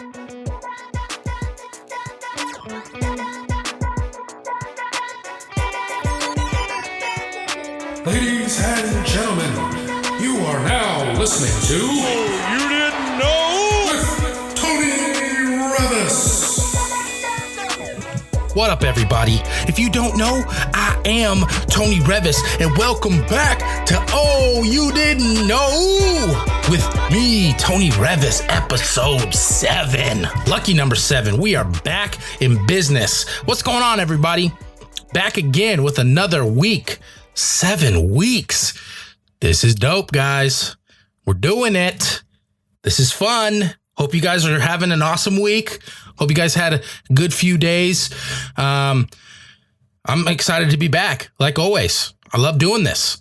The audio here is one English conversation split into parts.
Ladies and gentlemen, you are now listening to You Didn't Know? with Tony Reavis. What up, everybody? If you don't know, I am Tony Reavis, and welcome back to Oh, You Didn't Know with me, Tony Reavis, episode 7. Lucky number 7. We are back in business. What's going on, everybody? Back again with another week. 7 weeks. This is dope, guys. We're doing it. This is fun. Hope you guys are having an awesome week. Hope you guys had a good few days. I'm excited to be back, like always. I love doing this.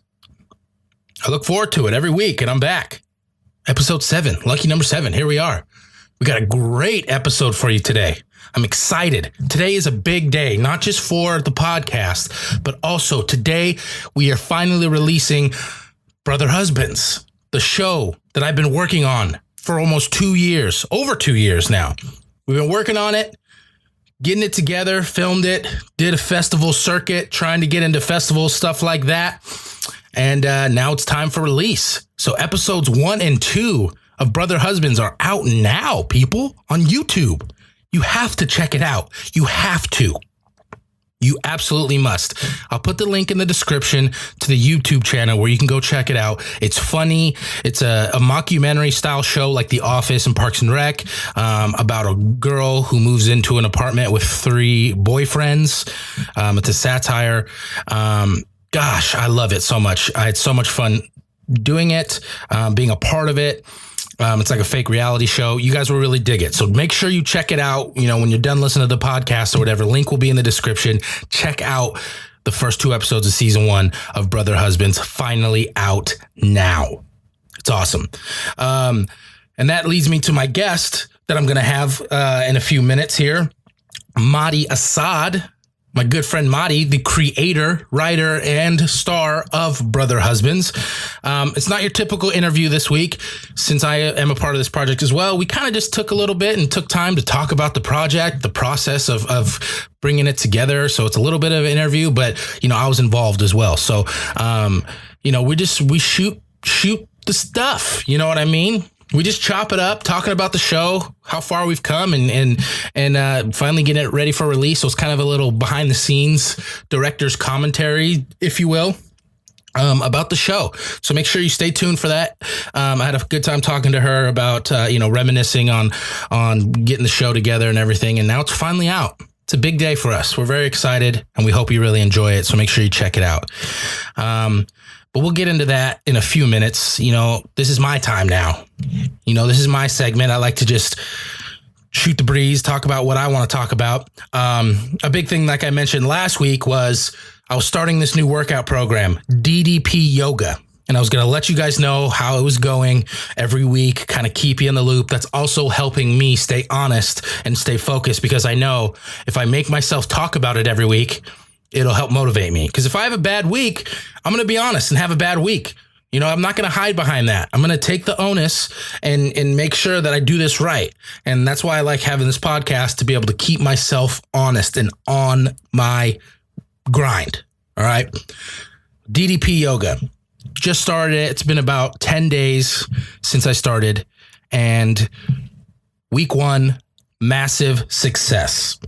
I look forward to it every week, and I'm back. Episode 7, lucky number 7. Here we are. We got a great episode for you today. I'm excited. Today is a big day, not just for the podcast, but also today we are finally releasing Brother Husbands, the show that I've been working on for almost 2 years, over 2 years now. We've been working on it, getting it together, filmed it, did a festival circuit, trying to get into festivals, stuff like that. And now it's time for release. So episodes 1 and 2 of Brother Husbands are out now, people, on YouTube. You have to check it out. You have to. You absolutely must. I'll put the link in the description to the YouTube channel where you can go check it out. It's funny. It's a mockumentary style show like The Office and Parks and Rec, about a girl who moves into an apartment with 3 boyfriends. It's a satire. Gosh, I love it so much. I had so much fun doing it, being a part of it. It's like a fake reality show. You guys will really dig it. So make sure you check it out. You know, when you're done listening to the podcast or whatever, link will be in the description. Check out the first 2 episodes of season 1 of Brother Husbands, finally out now. It's awesome. And that leads me to my guest that I'm going to have in a few minutes here, Mari Assad. My good friend Mari, the creator, writer, and star of Brother Husbands. It's not your typical interview this week. Since I am a part of this project as well, we kind of just took a little bit and took time to talk about the project, the process of bringing it together. So it's a little bit of an interview, but, you know, I was involved as well. So, you know, we shoot the stuff. You know what I mean? We just chop it up, talking about the show, how far we've come, and finally getting it ready for release. So it's kind of a little behind the scenes director's commentary, if you will, about the show. So make sure you stay tuned for that. I had a good time talking to her about, reminiscing on getting the show together and everything. And now it's finally out. It's a big day for us. We're very excited, and we hope you really enjoy it. So make sure you check it out. But we'll get into that in a few minutes. You know, this is my time now. You know, this is my segment. I like to just shoot the breeze, talk about what I want to talk about. A big thing, like I mentioned last week, was I was starting this new workout program, DDP Yoga. And I was going to let you guys know how it was going every week, kind of keep you in the loop. That's also helping me stay honest and stay focused, because I know if I make myself talk about it every week, it'll help motivate me. Because if I have a bad week, I'm going to be honest and have a bad week. You know, I'm not going to hide behind that. I'm going to take the onus and make sure that I do this right. And that's why I like having this podcast, to be able to keep myself honest and on my grind. All right. DDP Yoga. Just started it. It's been about 10 days since I started. And week 1, massive success.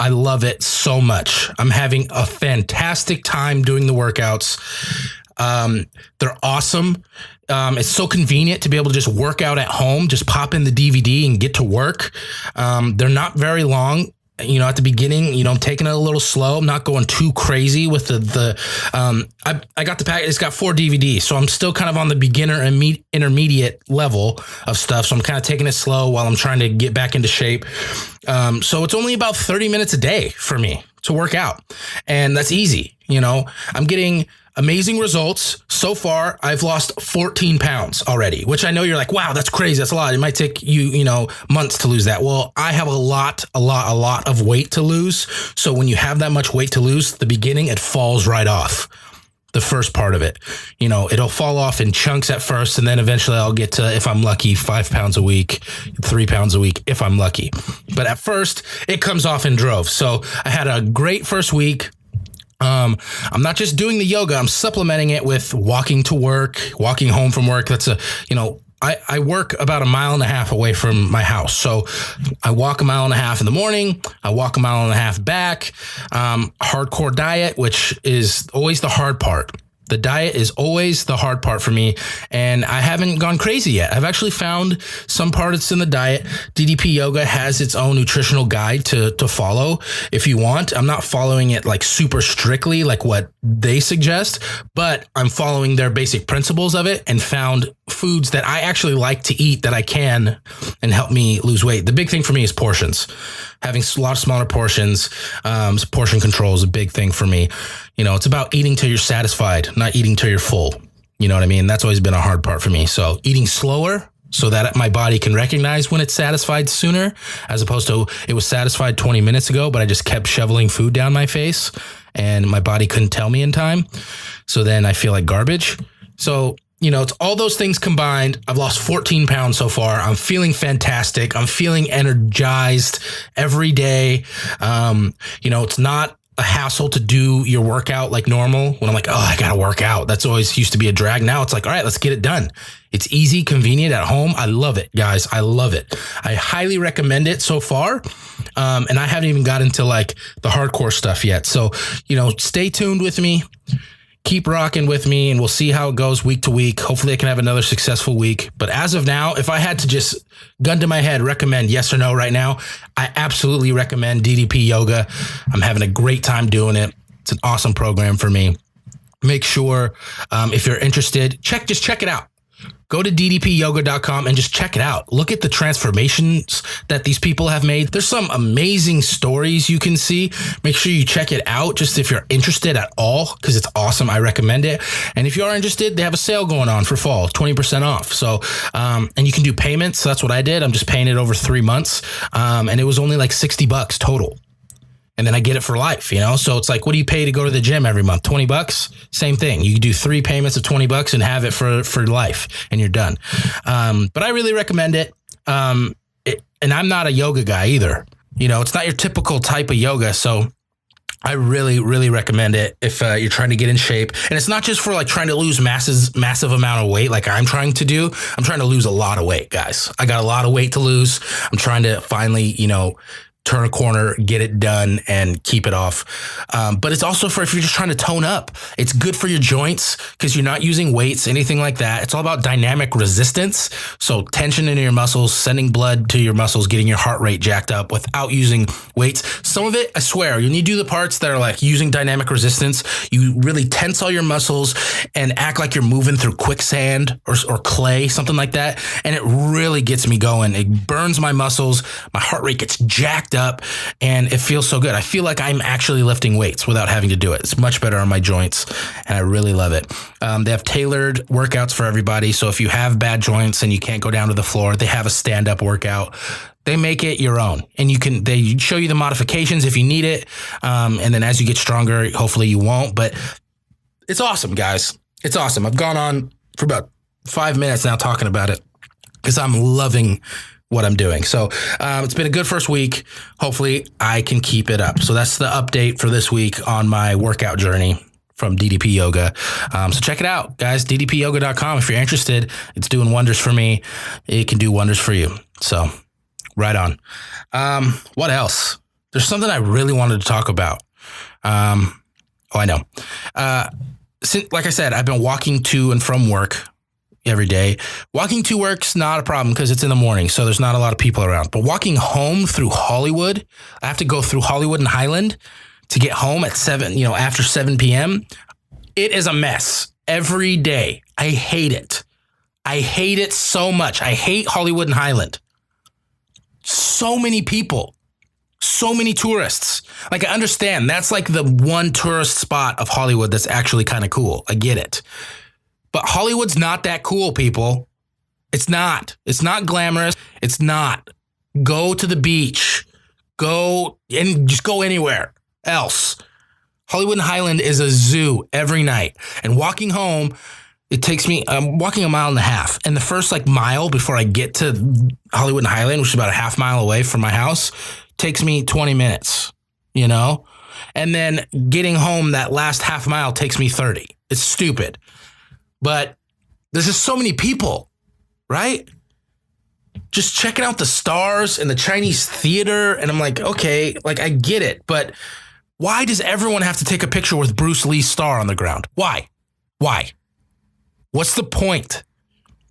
I love it so much. I'm having a fantastic time doing the workouts. They're awesome. It's so convenient to be able to just work out at home, just pop in the DVD and get to work. They're not very long. You know, at the beginning, you know, I'm taking it a little slow. I'm not going too crazy with I got the package. It's got 4 DVDs. So I'm still kind of on the beginner and intermediate level of stuff. So I'm kind of taking it slow while I'm trying to get back into shape. So it's only about 30 minutes a day for me to work out. And that's easy. You know, I'm getting amazing results. So far, I've lost 14 pounds already, which I know you're like, wow, that's crazy. That's a lot. It might take you months to lose that. Well, I have a lot of weight to lose. So when you have that much weight to lose, the beginning, it falls right off. the first part of it. You know, it'll fall off in chunks at first, and then eventually I'll get to, if I'm lucky, 5 pounds a week, 3 pounds a week, if I'm lucky. But at first, it comes off in droves. So I had a great first week. I'm not just doing the yoga, I'm supplementing it with walking to work, walking home from work. That's I work about 1.5 miles away from my house. So I walk 1.5 miles in the morning. I walk 1.5 miles back. Hardcore diet, which is always the hard part. The diet is always the hard part for me, and I haven't gone crazy yet. I've actually found some parts in the diet. DDP Yoga has its own nutritional guide to follow if you want. I'm not following it like super strictly like what they suggest, but I'm following their basic principles of it and found foods that I actually like to eat that I can and help me lose weight. The big thing for me is portions. Having a lot of smaller portions, portion control is a big thing for me. You know, it's about eating till you're satisfied, not eating till you're full. You know what I mean? That's always been a hard part for me. So eating slower so that my body can recognize when it's satisfied sooner, as opposed to it was satisfied 20 minutes ago, but I just kept shoveling food down my face and my body couldn't tell me in time. So then I feel like garbage. So, you know, it's all those things combined. I've lost 14 pounds so far. I'm feeling fantastic. I'm feeling energized every day. You know, it's not a hassle to do your workout like normal when I'm like, oh, I got to work out. That's always used to be a drag. Now it's like, all right, let's get it done. It's easy, convenient at home. I love it, guys. I love it. I highly recommend it so far. And I haven't even got into like the hardcore stuff yet. So, you know, stay tuned with me. Keep rocking with me, and we'll see how it goes week to week. Hopefully I can have another successful week. But as of now, if I had to just gun to my head, recommend yes or no right now, I absolutely recommend DDP Yoga. I'm having a great time doing it. It's an awesome program for me. Make sure if you're interested, just check it out. Go to ddpyoga.com and just check it out. Look at the transformations that these people have made. There's some amazing stories you can see. Make sure you check it out just if you're interested at all, because it's awesome. I recommend it. And if you are interested, they have a sale going on for fall, 20% off. So, and you can do payments. So that's what I did. I'm just paying it over 3 months. And it was only like $60 total. And then I get it for life, you know? So it's like, what do you pay to go to the gym every month? $20? Same thing. You can do 3 payments of $20 and have it for life, and you're done. But I really recommend it. And I'm not a yoga guy either. You know, it's not your typical type of yoga. So I really, really recommend it if you're trying to get in shape. And it's not just for like trying to lose massive amount of weight like I'm trying to do. I'm trying to lose a lot of weight, guys. I got a lot of weight to lose. I'm trying to finally, you know, turn a corner, get it done, and keep it off. But it's also for if you're just trying to tone up. It's good for your joints because you're not using weights, anything like that. It's all about dynamic resistance. So tension in your muscles, sending blood to your muscles, getting your heart rate jacked up without using weights. Some of it, I swear, you need to do the parts that are like using dynamic resistance. You really tense all your muscles and act like you're moving through quicksand or clay, something like that. And it really gets me going. It burns my muscles. My heart rate gets jacked up and it feels so good. I feel like I'm actually lifting weights without having to do it. It's much better on my joints and I really love it. They have tailored workouts for everybody. So if you have bad joints and you can't go down to the floor, they have a stand-up workout. They make it your own, and they show you the modifications if you need it. And then as you get stronger, hopefully you won't, but it's awesome, guys. It's awesome. I've gone on for about 5 minutes now talking about it because I'm loving what I'm doing. So it's been a good first week. Hopefully I can keep it up. So that's the update for this week on my workout journey from DDP Yoga. So check it out, guys, ddpyoga.com. If you're interested, it's doing wonders for me. It can do wonders for you. So right on. What else? There's something I really wanted to talk about. I know. Like I said, I've been walking to and from work every day. Walking to work's not a problem because it's in the morning, so there's not a lot of people around. But walking home through Hollywood, I have to go through Hollywood and Highland to get home at 7, after 7 p.m. It is a mess every day. I hate it. I hate it so much. I hate Hollywood and Highland. So many people, so many tourists. Like, I understand that's like the one tourist spot of Hollywood that's actually kind of cool. I get it. But Hollywood's not that cool, people. It's not. It's not glamorous. It's not. Go to the beach. Go and just go anywhere else. Hollywood and Highland is a zoo every night. And walking home, it takes me, I'm walking 1.5 miles. And the first like mile before I get to Hollywood and Highland, which is about a half mile away from my house, takes me 20 minutes, you know? And then getting home that last half mile takes me 30. It's stupid. But there's just so many people, right? Just checking out the stars and the Chinese theater. And I'm like, okay, like I get it. But why does everyone have to take a picture with Bruce Lee's star on the ground? Why? Why? What's the point?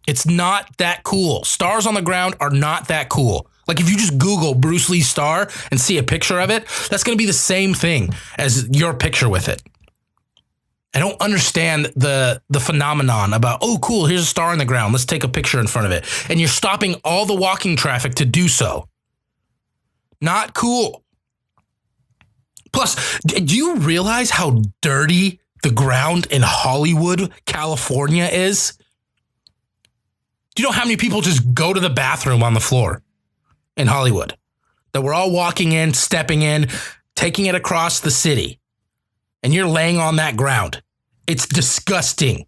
It's not that cool. Stars on the ground are not that cool. Like if you just Google Bruce Lee's star and see a picture of it, that's going to be the same thing as your picture with it. I don't understand the phenomenon about, oh, cool, here's a star on the ground. Let's take a picture in front of it. And you're stopping all the walking traffic to do so. Not cool. Plus, do you realize how dirty the ground in Hollywood, California is? Do you know how many people just go to the bathroom on the floor in Hollywood? That we're all walking in, stepping in, taking it across the city. And you're laying on that ground. It's disgusting.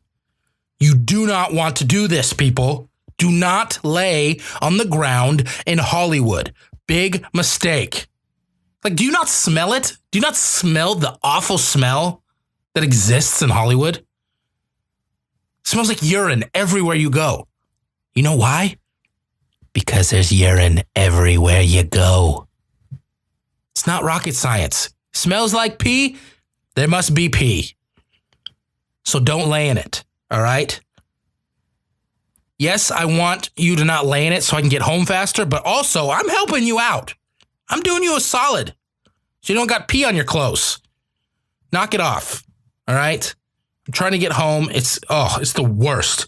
You do not want to do this, people. Do not lay on the ground in Hollywood. Big mistake. Like, do you not smell it? Do you not smell the awful smell that exists in Hollywood? It smells like urine everywhere you go. You know why? Because there's urine everywhere you go. It's not rocket science. Smells like pee? There must be pee. So don't lay in it, all right? Yes, I want you to not lay in it so I can get home faster, but also I'm helping you out. I'm doing you a solid so you don't got pee on your clothes. Knock it off, all right? I'm trying to get home. It's the worst.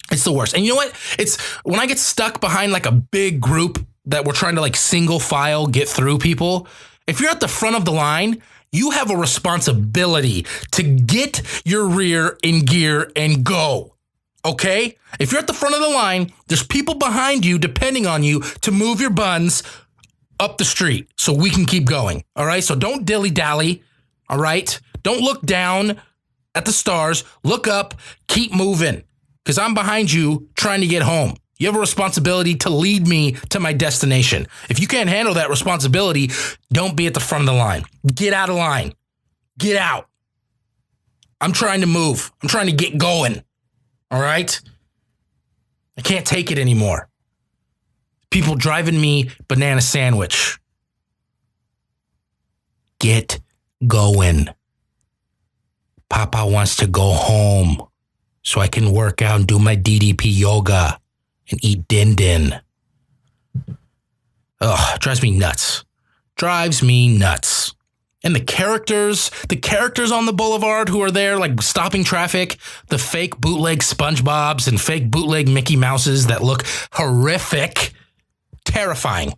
It's the worst. And you know what? It's when I get stuck behind like a big group that we're trying to like single file get through people. If you're at the front of the line, you have a responsibility to get your rear in gear and go. Okay? If you're at the front of the line, there's people behind you depending on you to move your buns up the street so we can keep going. All right? So don't dilly-dally. All right? Don't look down at the stars. Look up. Keep moving. Because I'm behind you trying to get home. You have a responsibility to lead me to my destination. If you can't handle that responsibility, don't be at the front of the line. Get out of line. Get out. I'm trying to move. I'm trying to get going. All right? I can't take it anymore. People driving me banana sandwich. Get going. Papa wants to go home so I can work out and do my DDP yoga. And eat din-din. Ugh, drives me nuts. Drives me nuts. And the characters on the boulevard who are there, like stopping traffic, the fake bootleg SpongeBobs and fake bootleg Mickey Mouses that look horrific, terrifying.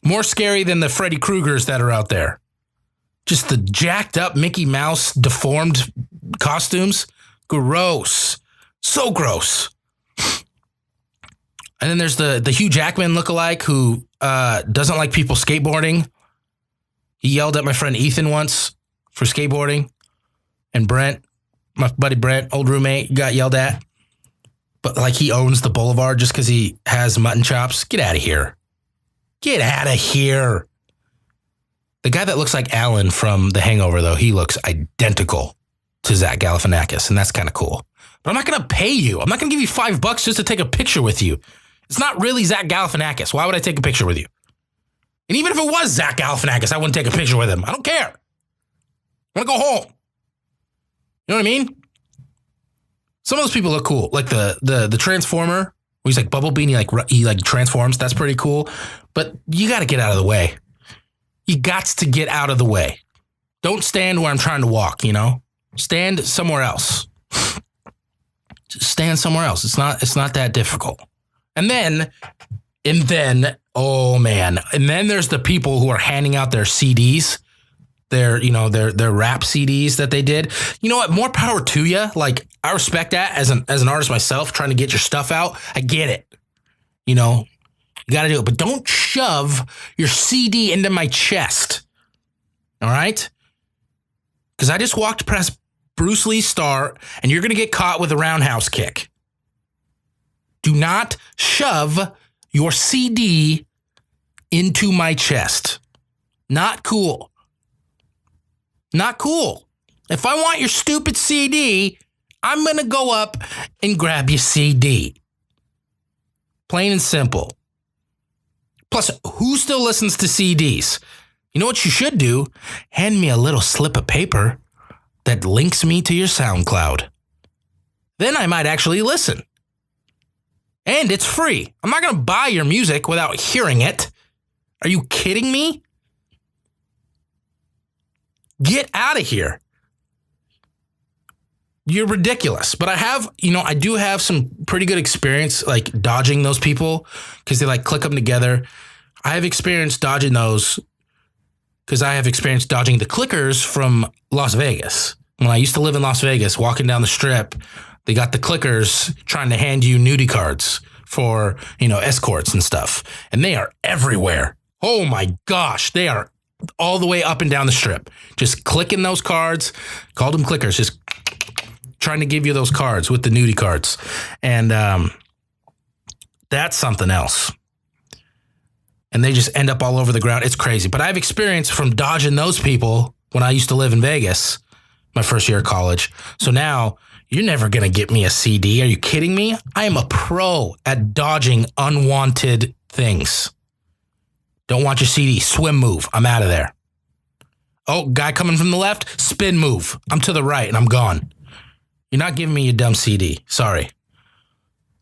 More scary than the Freddy Kruegers that are out there. Just the jacked up Mickey Mouse deformed costumes. Gross. So gross. And then there's the Hugh Jackman lookalike who doesn't like people skateboarding. He yelled at my friend Ethan once for skateboarding. And Brent, my buddy Brent, old roommate, got yelled at. But like he owns the boulevard just because he has mutton chops. Get out of here. Get out of here. The guy that looks like Alan from The Hangover, though, he looks identical to Zach Galifianakis. And that's kind of cool. But I'm not going to pay you. I'm not going to give you $5 just to take a picture with you. It's not really Zach Galifianakis. Why would I take a picture with you? And even if it was Zach Galifianakis, I wouldn't take a picture with him. I don't care. I want to go home. You know what I mean? Some of those people look cool. Like the Transformer, where he's like Bumblebee and he transforms. That's pretty cool. But you got to get out of the way. You got to get out of the way. Don't stand where I'm trying to walk, you know? Stand somewhere else. Just stand somewhere else. It's not that difficult. And then, oh man. And then there's the people who are handing out their CDs, their rap CDs that they did. You know what? More power to you. Like, I respect that as an artist myself, trying to get your stuff out. I get it. You know, you got to do it. But don't shove your CD into my chest. All right? because I just walked past Bruce Lee's star, and you're going to get caught with a roundhouse kick. Do not shove your CD into my chest. Not cool. Not cool. If I want your stupid CD, I'm going to go up and grab your CD. Plain and simple. Plus, who still listens to CDs? You know what you should do? Hand me a little slip of paper that links me to your SoundCloud. Then I might actually listen. And it's free. I'm not going to buy your music without hearing it. Are you kidding me? Get out of here. You're ridiculous. But I do have some pretty good experience like dodging those people because they like click them together. I have experience dodging those because I have experience dodging the clickers from Las Vegas. When I used to live in Las Vegas, walking down the strip, they got the clickers trying to hand you nudie cards for, escorts and stuff. And they are everywhere. Oh my gosh, they are all the way up and down the strip. Just clicking those cards, called them clickers, just trying to give you those cards with the nudie cards. And that's something else. And they just end up all over the ground. It's crazy. But I have experience from dodging those people when I used to live in Vegas, my first year of college. So now you're never going to get me a CD. Are you kidding me? I am a pro at dodging unwanted things. Don't want your CD. Swim move. I'm out of there. Oh, guy coming from the left. Spin move. I'm to the right and I'm gone. You're not giving me your dumb CD. Sorry.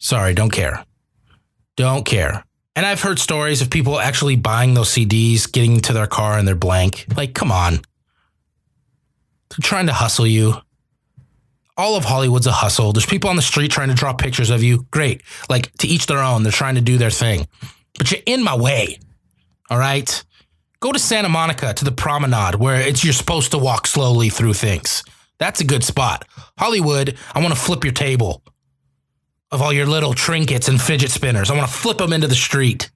Don't care. Don't care. And I've heard stories of people actually buying those CDs, getting into their car and they're blank. Like, come on. They're trying to hustle you. All of Hollywood's a hustle. There's people on the street trying to draw pictures of you. Great. Like, to each their own. They're trying to do their thing. But you're in my way. All right? Go to Santa Monica to the promenade where you're supposed to walk slowly through things. That's a good spot. Hollywood, I want to flip your table of all your little trinkets and fidget spinners. I want to flip them into the street.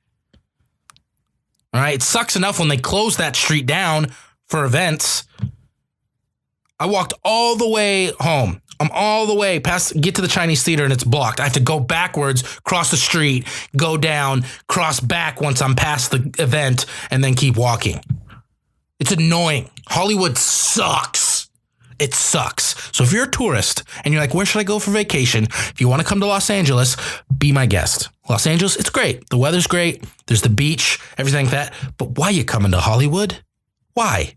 All right? It sucks enough when they close that street down for events. I walked all the way home. I'm all the way get to the Chinese theater and it's blocked. I have to go backwards, cross the street, go down, cross back once I'm past the event, and then keep walking. It's annoying. Hollywood sucks. It sucks. So if you're a tourist and you're like, where should I go for vacation? If you want to come to Los Angeles, be my guest. Los Angeles, it's great. The weather's great. There's the beach, everything like that. But why are you coming to Hollywood? Why?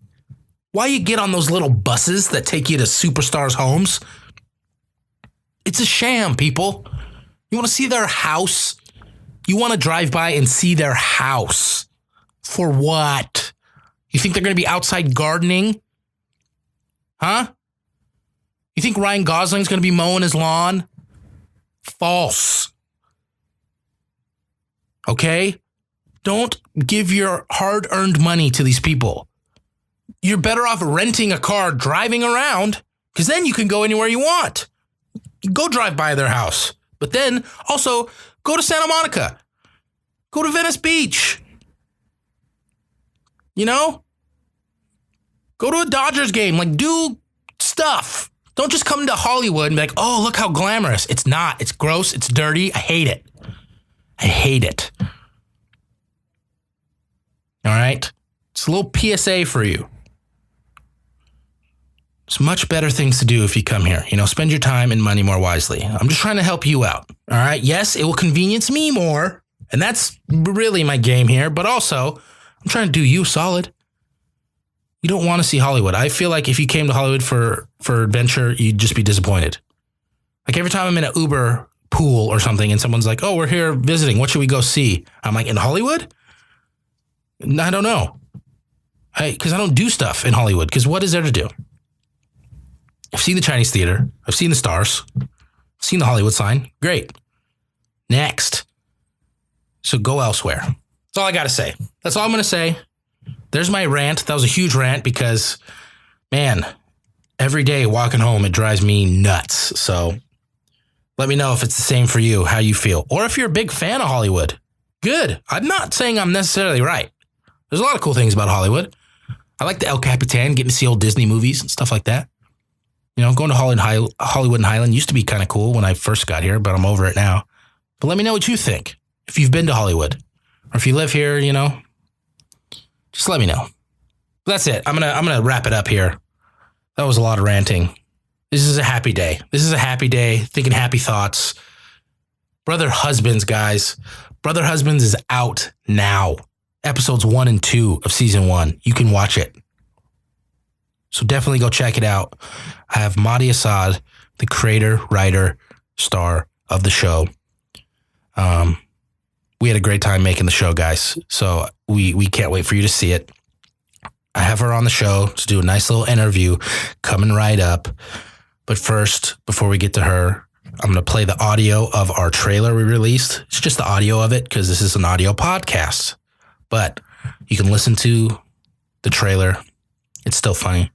Why you get on those little buses that take you to superstars' homes? It's a sham, people. You want to see their house? You want to drive by and see their house. For what? You think they're going to be outside gardening? Huh? You think Ryan Gosling's going to be mowing his lawn? False. Okay? Don't give your hard-earned money to these people. You're better off renting a car, driving around, because then you can go anywhere you want. Go drive by their house. But then also go to Santa Monica. Go to Venice Beach. Go to a Dodgers game. Like, do stuff. Don't just come to Hollywood and be like, oh, look how glamorous. It's not. It's gross. It's dirty. I hate it. I hate it. All right? It's a little PSA for you. There's much better things to do if you come here. Spend your time and money more wisely. I'm just trying to help you out. All right? Yes, it will convenience me more. And that's really my game here. But also, I'm trying to do you solid. You don't want to see Hollywood. I feel like if you came to Hollywood for adventure, you'd just be disappointed. Like every time I'm in an Uber pool or something and someone's like, oh, we're here visiting. What should we go see? I'm like, in Hollywood? I don't know. Because I don't do stuff in Hollywood. Because what is there to do? I've seen the Chinese theater. I've seen the stars. I've seen the Hollywood sign. Great. Next. So go elsewhere. That's all I got to say. That's all I'm going to say. There's my rant. That was a huge rant because, man, every day walking home, it drives me nuts. So let me know if it's the same for you, how you feel. Or if you're a big fan of Hollywood. Good. I'm not saying I'm necessarily right. There's a lot of cool things about Hollywood. I like the El Capitan, getting to see old Disney movies and stuff like that. You know, going to Hollywood and Highland used to be kind of cool when I first got here, but I'm over it now. But let me know what you think. If you've been to Hollywood or if you live here, you know, just let me know. That's it. I'm gonna wrap it up here. That was a lot of ranting. This is a happy day. Thinking happy thoughts. Brother Husbands, guys. Brother Husbands is out now. Episodes 1 and 2 of season 1. You can watch it. So definitely go check it out. I have Mari Assad, the creator, writer, star of the show. We had a great time making the show, guys. So we can't wait for you to see it. I have her on the show to do a nice little interview coming right up. But first, before we get to her, I'm going to play the audio of our trailer we released. It's just the audio of it because this is an audio podcast. But you can listen to the trailer. It's still funny.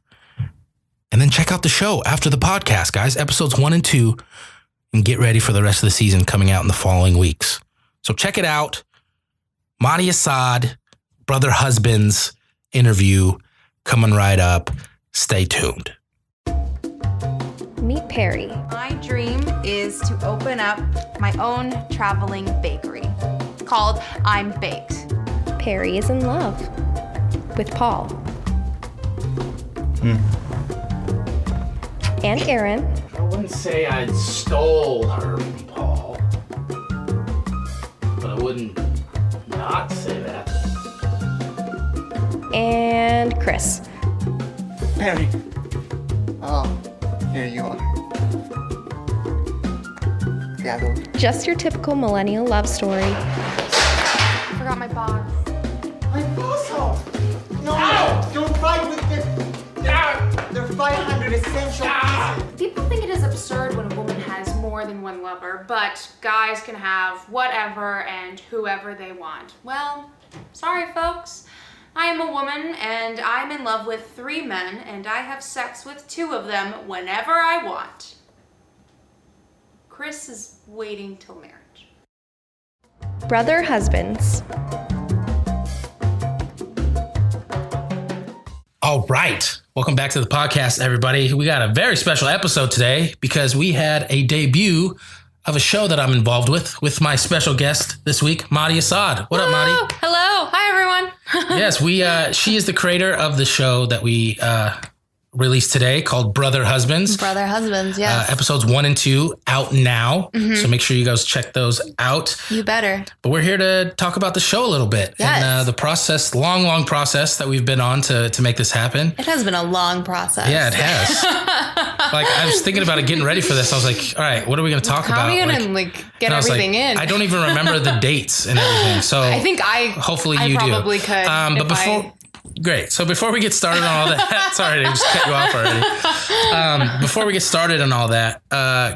And then check out the show after the podcast, guys. Episodes 1 and 2. And get ready for the rest of the season coming out in the following weeks. So check it out. Mari Assad, Brother Husbands interview coming right up. Stay tuned. Meet Perry. My dream is to open up my own traveling bakery called I'm Baked. Perry is in love with Paul. And Aaron. I wouldn't say I stole her from Paul, but I wouldn't not say that. And Chris. Perry. Oh, here you are. Seattle. Just your typical millennial love story. I forgot my box. My boss. No, don't fight with them. They're 500 essential pieces. People think it is absurd when a woman has more than one lover, but guys can have whatever and whoever they want. Well, sorry folks. I am a woman and I'm in love with 3 men and I have sex with 2 of them whenever I want. Chris is waiting till marriage. Brother Husbands. All right. Welcome back to the podcast, everybody. We got a very special episode today because we had a debut of a show that I'm involved with my special guest this week, Mari Assad. What up, Mari? Hello. Hi, everyone. Yes, she is the creator of the show that we released today called Brother Husbands. Brother Husbands, yes. Episodes 1 and 2 out now. So make sure you guys check those out. You better. But we're here to talk about the show a little bit. Yes. And the process, long process that we've been on to make this happen. It has been a long process. Yeah, it has. Like, I was thinking about it, getting ready for this. I was like, all right, what are we going to talk about? How are we going to get everything in? I don't even remember the dates and everything. So I think hopefully I you probably do. could. But before... Great. So before we get started on all that, sorry to just cut you off already. Before we get started on all that,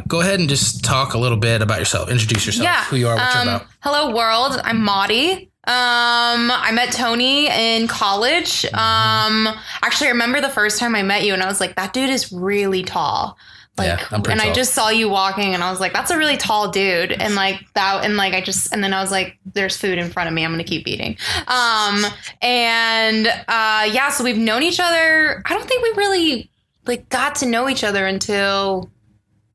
go ahead and just talk a little bit about yourself. Introduce yourself, who you are, what you're about. Hello, world. I'm Mari. I met Tony in college. Actually, I remember the first time I met you and I was like, that dude is really tall. Like, yeah, I'm pretty and tall. I just saw you walking and I was like, that's a really tall dude. And like that, and like, and then I was like, there's food in front of me. I'm going to keep eating. So we've known each other. I don't think we really like got to know each other until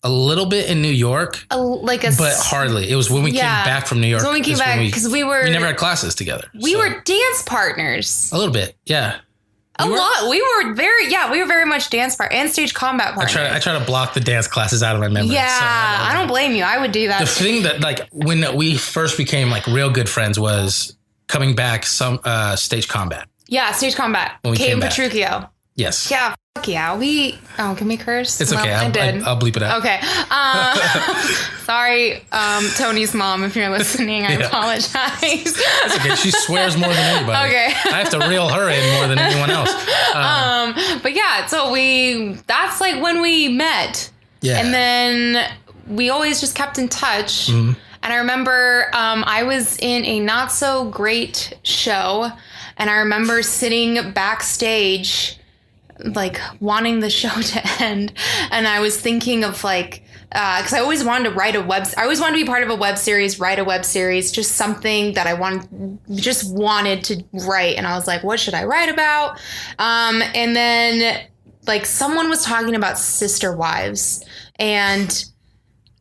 a little bit in New York, but hardly. It was when we came back from New York. So when we came back, because we never had classes together. We were dance partners. A little bit. Yeah. A lot. We were very much dance part and stage combat partners. I try to block the dance classes out of my memory. Yeah, so I don't blame you. I would do that. The thing that, like, when we first became like real good friends was coming back some stage combat. Yeah, stage combat. When we came back. Petruchio. Yes. Yeah. Fuck yeah. Can we curse? It's okay. I'll bleep it out. Okay. Sorry, Tony's mom, if you're listening, I apologize. It's okay. She swears more than anybody. Okay. I have to reel her in more than anyone else. But yeah, so that's like when we met. Yeah. And then we always just kept in touch. Mm-hmm. And I remember I was in a not so great show. And I remember sitting backstage, like wanting the show to end. And I was thinking of like because I always wanted to I always wanted to be part of a web series, write a web series, just something that I wanted to write. And I was like, what should I write about? And then like someone was talking about sister wives, and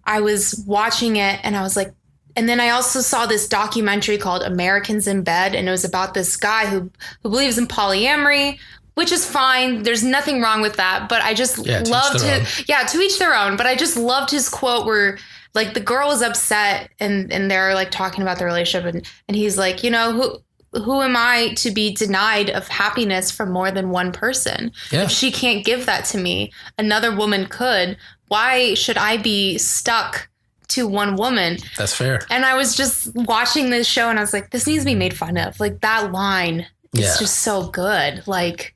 I was watching it, and I was like, and then I also saw this documentary called Americans in Bed, and it was about this guy who believes in polyamory, which is fine. There's nothing wrong with that. But I just loved to each their own. But I just loved his quote where like the girl was upset and they're like talking about the relationship, and he's like, you know, who am I to be denied of happiness from more than one person? Yeah. If she can't give that to me, another woman could. Why should I be stuck to one woman? That's fair. And I was just watching this show and I was like, this needs to be made fun of. Like that line is just so good. Like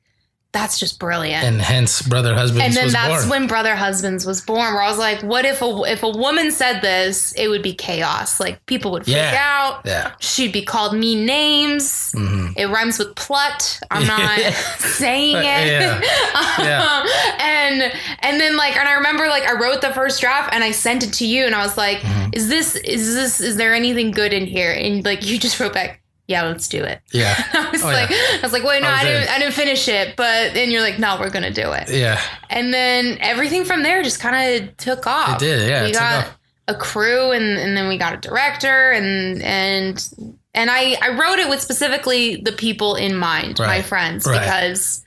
that's just brilliant. And hence Brother Husbands was born. And then that's when Brother Husbands was born, where I was like, what if a woman said this, it would be chaos. Like people would freak out. Yeah. She'd be called mean names. Mm-hmm. It rhymes with plut. I'm not saying it. And then like, and I remember like I wrote the first draft and I sent it to you and I was like, is there anything good in here? And like you just wrote back, yeah, let's do it. Yeah. I was like, wait, no, I didn't finish it. But then you're like, no, we're going to do it. Yeah. And then everything from there just kind of took off. It did. Yeah. We got a crew and then we got a director and I wrote it with specifically the people in mind, my friends, because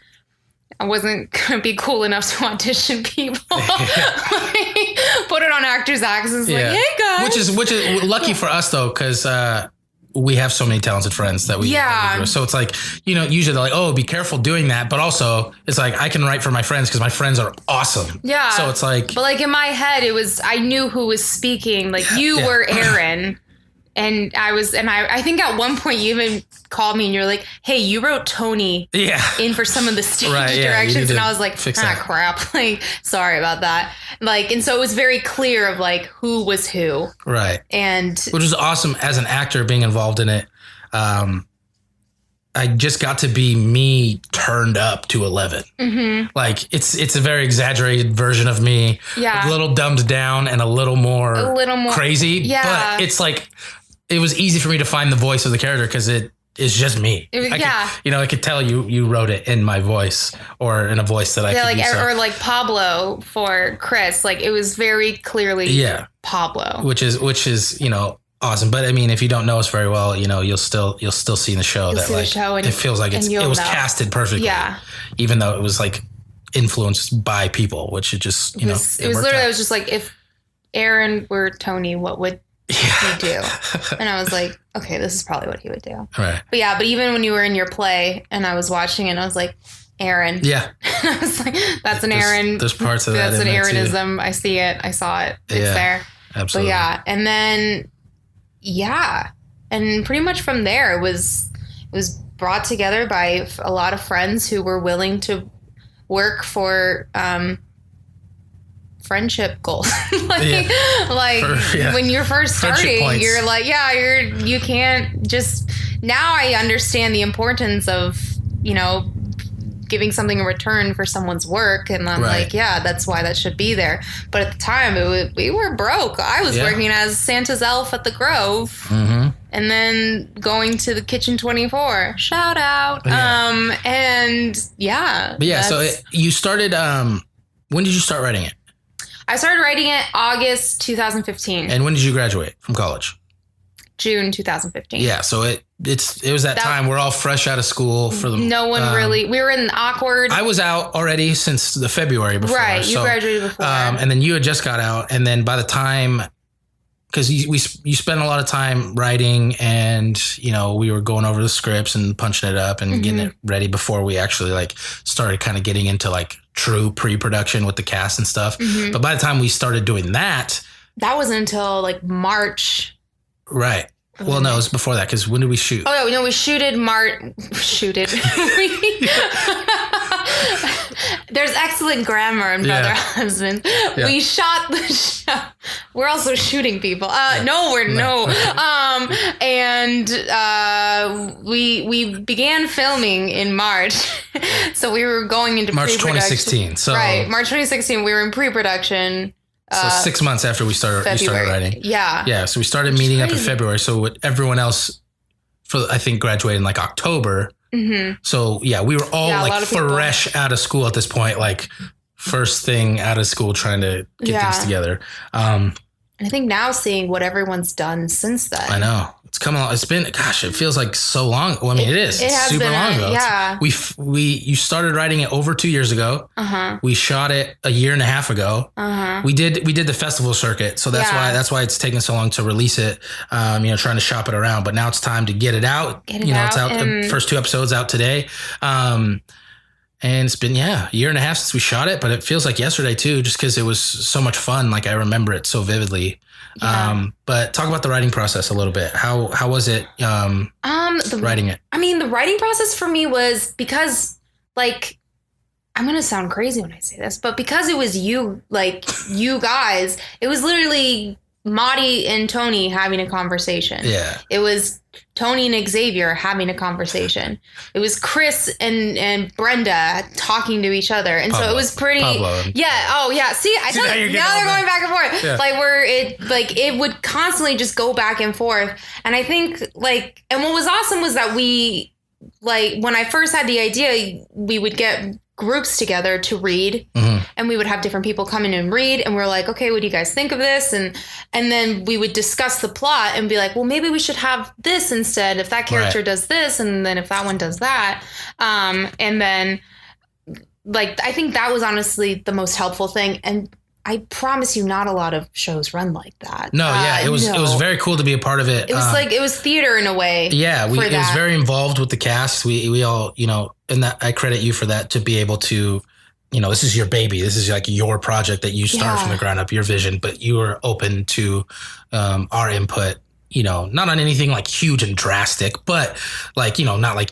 I wasn't going to be cool enough to audition people. Like, put it on Actors Access. Like, hey guys. Which is lucky for us though, because, we have so many talented friends that we so it's like, you know, usually they're like, oh, be careful doing that. But also it's like, I can write for my friends because my friends are awesome. Yeah. So it's like, but like in my head, I knew who was speaking. Like you were Aaron. And I think at one point you even called me and you're like, hey, you wrote Tony in for some of the stage directions. And I was like, crap. Like, sorry about that. Like, and so it was very clear of like who was who. Right. And which was awesome as an actor being involved in it. I just got to be me turned up to 11. Mm-hmm. Like it's a very exaggerated version of me. Yeah. A little dumbed down and a little more crazy. Yeah. But it's like, it was easy for me to find the voice of the character because it is just me. I could tell you wrote it in my voice or in a voice that I could use. Or like Pablo for Chris. Like it was very clearly Pablo. Which is, you know, awesome. But I mean, if you don't know us very well, you know, you'll still see in the show it feels like it was casted perfectly. Yeah. Even though it was like influenced by people, which it just, you know. It was literally, I was just like, if Aaron were Tony, what would he do? And I was like, okay, this is probably what he would do. Right. But even when you were in your play and I was watching it, I was like, Aaron. Yeah. I was like, that's an Aaron. There's parts of that. That's an Aaronism. I see it. I saw it. It's there. Absolutely. But and then, and pretty much from there, it was brought together by a lot of friends who were willing to work for, friendship goals. When you're first starting, you're like, you can't just, now I understand the importance of, you know, giving something in return for someone's work. And I'm like, that's why that should be there. But at the time we were broke. I was working as Santa's elf at the Grove and then going to the Kitchen 24, shout out. So you started, when did you start writing it? I started writing it August 2015. And when did you graduate from college? June 2015. Yeah, so it was that time. We're all fresh out of school for the. No one really. We were in awkward. I was out already since the February before. Right, you graduated before. And then you had just got out, and then by the time, because you spent a lot of time writing, and you know we were going over the scripts and punching it up and getting it ready before we actually like started kind of getting into like true pre-production with the cast and stuff. But by the time we started doing that wasn't until like March. Right. Well, no, it was before that because when did we shoot? Oh, no, we shooted There's excellent grammar in Brother Husband. Yeah. We shot the show. We're also shooting people. We began filming in March. So we were going into March 2016. So right, March 2016. We were in pre-production. So 6 months after you started writing. Yeah. Yeah. So we started meeting up in February. So with everyone else, I think graduated in like October. Mm-hmm. So yeah, we were all like fresh out of school at this point, like first thing out of school, trying to get things together. I think now seeing what everyone's done since then. I know. It's come along. It's been, gosh, it feels like so long. Well, I mean, it is. It's super long ago. Yeah. You started writing it over 2 years ago. Uh-huh. We shot it a year and a half ago. Uh-huh. We did the festival circuit. So that's why it's taken so long to release it. Trying to shop it around, but now it's time to get it out. It's out. The first 2 episodes out today. And it's been, a year and a half since we shot it, but it feels like yesterday too, just because it was so much fun. Like I remember it so vividly. Yeah. But talk about the writing process a little bit. How was it writing it? I mean, the writing process for me was because, like, I'm going to sound crazy when I say this, but because it was you guys, it was literally Mari and Tony having a conversation. Yeah. It was Tony and Xavier having a conversation. It was Chris and Brenda talking to each other. And so it was pretty. Yeah. Oh yeah. See, now they're going back and forth. Yeah. It would constantly just go back and forth. And I think and what was awesome was that we, when I first had the idea, we would get groups together to read, and we would have different people come in and read, and we're like, okay, what do you guys think of this? And then we would discuss the plot and be like, well, maybe we should have this instead if that character does this, and then if that one does that. And then I think that was honestly the most helpful thing. And I promise you, not a lot of shows run like that. No, it was very cool to be a part of it. It was it was theater in a way. Yeah, it was very involved with the cast. We all, and that I credit you for that, to be able to, this is your baby. This is like your project that you started from the ground up, your vision, but you were open to our input, not on anything like huge and drastic, but not like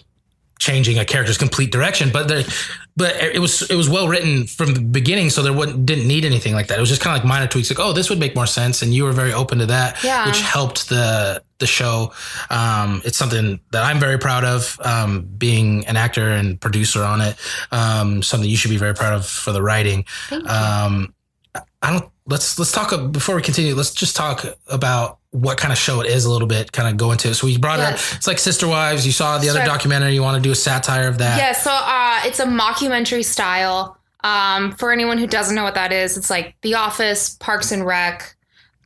changing a character's complete direction, but it was well written from the beginning, so there didn't need anything like that. It was just kind of like minor tweaks, like, oh, this would make more sense, and you were very open to that, which helped the show. It's something that I'm very proud of, being an actor and producer on it. Something you should be very proud of for the writing. Let's talk before we continue. Let's just talk about what kind of show it is a little bit, kind of go into it. So we brought it up. It's like Sister Wives. You saw the other documentary. You want to do a satire of that? Yeah. So it's a mockumentary style. For anyone who doesn't know what that is, it's like The Office, Parks and Rec,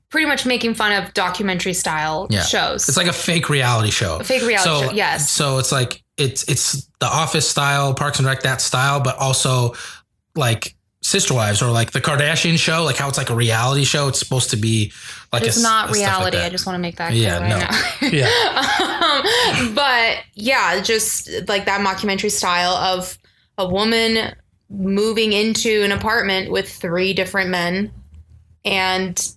pretty much making fun of documentary style shows. It's like a fake reality show. A fake reality show. Yes. So it's like it's The Office style, Parks and Rec, that style, but also like Sister Wives or like the Kardashian show, like how it's like a reality show. It's supposed to be like it's not reality. I just want to make that clear now. But yeah, just like that mockumentary style of a woman moving into an apartment with 3 different men, and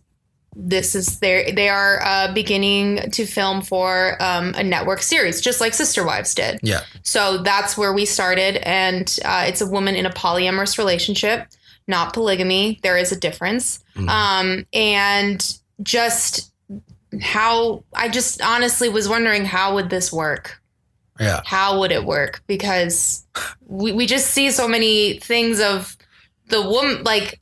they are beginning to film for a network series, just like Sister Wives did. Yeah. So that's where we started, and it's a woman in a polyamorous relationship. Not polygamy. There is a difference. And just how I just honestly was wondering, how would this work? Yeah. How would it work? Because we just see so many things of the woman, like,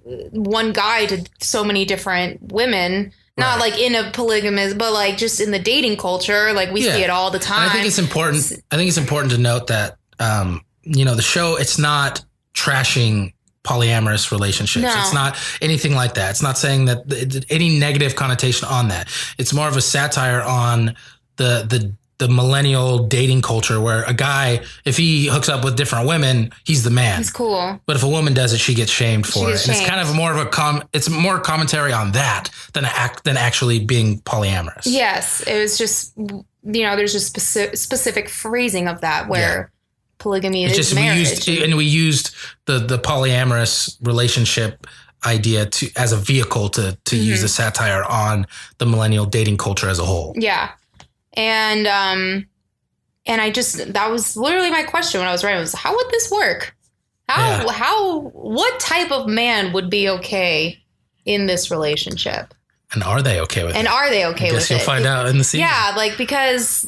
one guy to so many different women, not like in a polygamous, but like just in the dating culture. Like we see it all the time. And I think it's important to note that, the show, it's not trashing polyamorous relationships. No. It's not anything like that. It's not saying that any negative connotation on that. It's more of a satire on the millennial dating culture, where a guy, if he hooks up with different women, he's the man. He's cool. But if a woman does it, she gets shamed for it. And it's kind of more of it's more commentary on that than actually being polyamorous. Yes. It was just, there's just specific phrasing of that where polygamy is marriage. We used the polyamorous relationship idea as a vehicle to use a satire on the millennial dating culture as a whole. Yeah. And that was literally my question when I was writing, was how would this work? What type of man would be okay in this relationship? And are they okay with it? And are they okay with it? I guess you'll find out in the season. Yeah, because,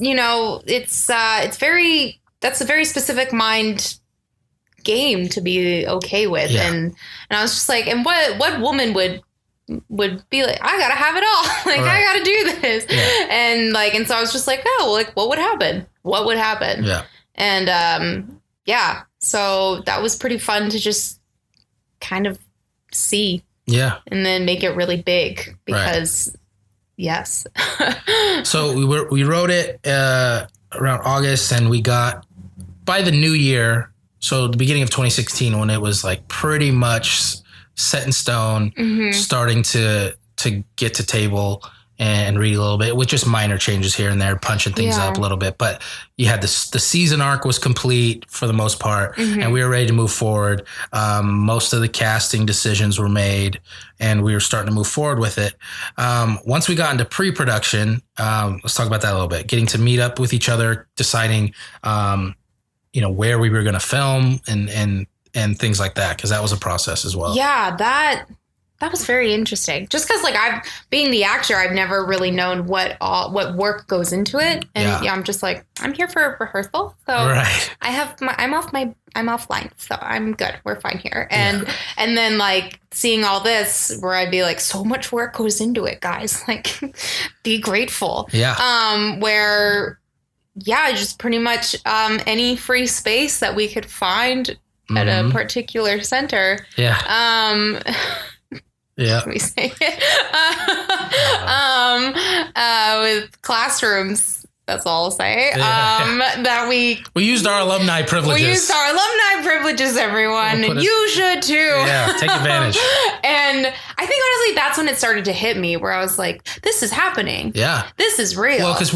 that's a very specific mind game to be okay with. Yeah. And I was just like, and what woman would be like, I gotta have it all. Like, I gotta do this. Yeah. And so I was just like, oh, well, like, what would happen? What would happen? Yeah. And, yeah, so that was pretty fun to just kind of see. Yeah. And then make it really big because yes. So we wrote it, around August, and we got by the new year. So the beginning of 2016, when it was like pretty much set in stone, starting to get to table and read a little bit with just minor changes here and there, punching things up a little bit. But you had the season arc was complete for the most part, and we were ready to move forward. Most of the casting decisions were made, and we were starting to move forward with it. Once we got into pre-production, let's talk about that a little bit. Getting to meet up with each other, deciding, where we were going to film and things like that, because that was a process as well. Yeah, that was very interesting. Just because, like, being the actor, I've never really known what work goes into it, and I'm just like, I'm here for rehearsal, so I'm offline, so I'm good. We're fine here, and then like seeing all this, where I'd be like, so much work goes into it, guys. Like, be grateful. Just pretty much any free space that we could find at a particular center. Let me say it. With classrooms, that's all I'll say. That we used our alumni privileges. We used our alumni privileges, everyone. You should too. Yeah, take advantage. And I think honestly, that's when it started to hit me, where I was like, "This is happening. Yeah, this is real." Well, because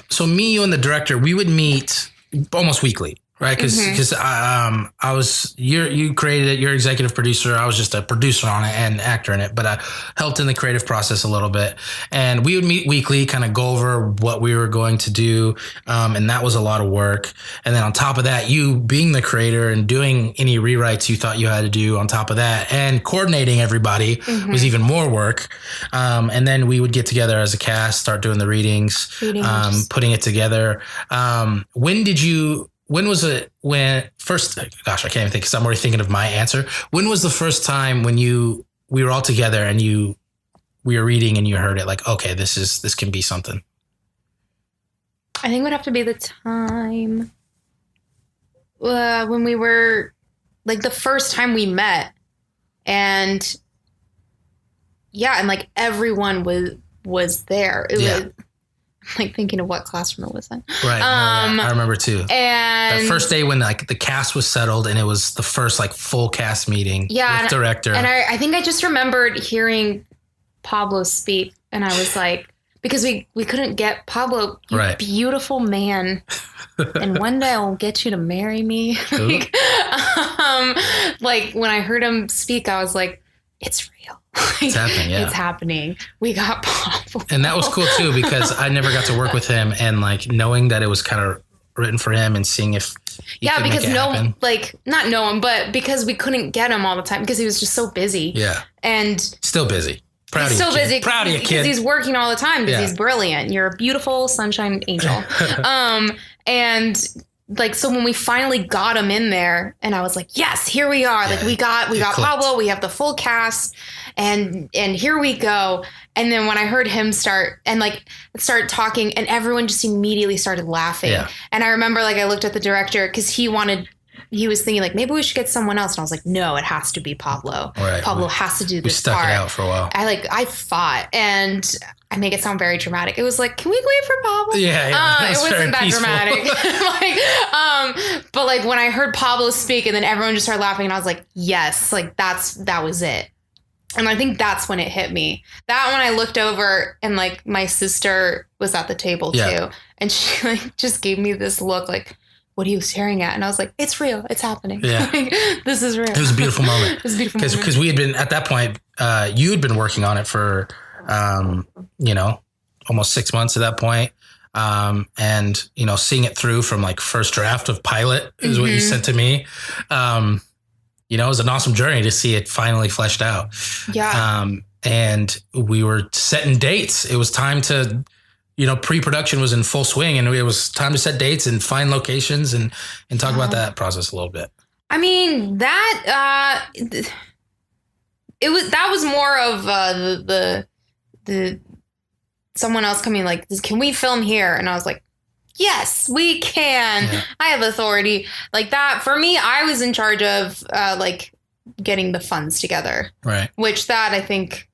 so me, you, and the director, we would meet almost weekly. Right, because I was you created it. You're executive producer. I was just a producer on it and actor in it, but I helped in the creative process a little bit. And we would meet weekly, kind of go over what we were going to do, and that was a lot of work. And then on top of that, you being the creator and doing any rewrites you thought you had to do on top of that, and coordinating everybody was even more work. And then we would get together as a cast, start doing the readings. Putting it together. When was it first, gosh, I can't even think, because I'm already thinking of my answer. When was the first time when we were all together and we were reading and you heard it like, okay, this can be something? I think it would have to be the time when we were, like, the first time we met, and like everyone was there. It was like thinking of what classroom it was in. Right. I remember too. And the first day when like the cast was settled and it was the first like full cast meeting with director. And I think I just remembered hearing Pablo speak, and I was like, because we couldn't get Pablo, you beautiful man. And one day I'll get you to marry me. Like when I heard him speak, I was like, it's real. It's happening. Yeah. It's happening. We got Pablo. And that was cool too, because I never got to work with him, and like knowing that it was kind of written for him and seeing if he could because make it happen. Not know him, but because we couldn't get him all the time because he was just so busy. Yeah. And still busy. Proud of you, busy. Proud of you, kid. Because he's working all the time because he's brilliant. You're a beautiful sunshine angel. And like, so when we finally got him in there, and I was like, yes, here we are. Like we got Pablo, we have the full cast, and here we go. And then when I heard him start talking, and everyone just immediately started laughing. Yeah. And I remember, like, I looked at the director because he was thinking like, maybe we should get someone else. And I was like, no, it has to be Pablo. Right. Pablo has to do this part. We stuck it out for a while. I fought, and I make it sound very dramatic. It was like, can we wait for Pablo? Yeah. It wasn't that peaceful. Dramatic. But like when I heard Pablo speak, and then everyone just started laughing, and I was like, yes, like that was it. And I think that's when it hit me. That when I looked over, and like my sister was at the table too, and she like just gave me this look like, what are you staring at? And I was like, it's real. It's happening. Yeah. Like, this is real. It was a beautiful moment. It was a beautiful moment. Because we had been, at that point, you had been working on it for, almost 6 months at that point. And, seeing it through from like first draft of pilot is what you sent to me. It was an awesome journey to see it finally fleshed out. Yeah. And we were setting dates. It was time to, pre-production was in full swing, and it was time to set dates and find locations and talk about that process a little bit. I mean, that was more of the someone else coming like, can we film here? And I was like, yes, we can. Yeah. I have authority. Like that. For me, I was in charge of like getting the funds together. Right. Which that I think,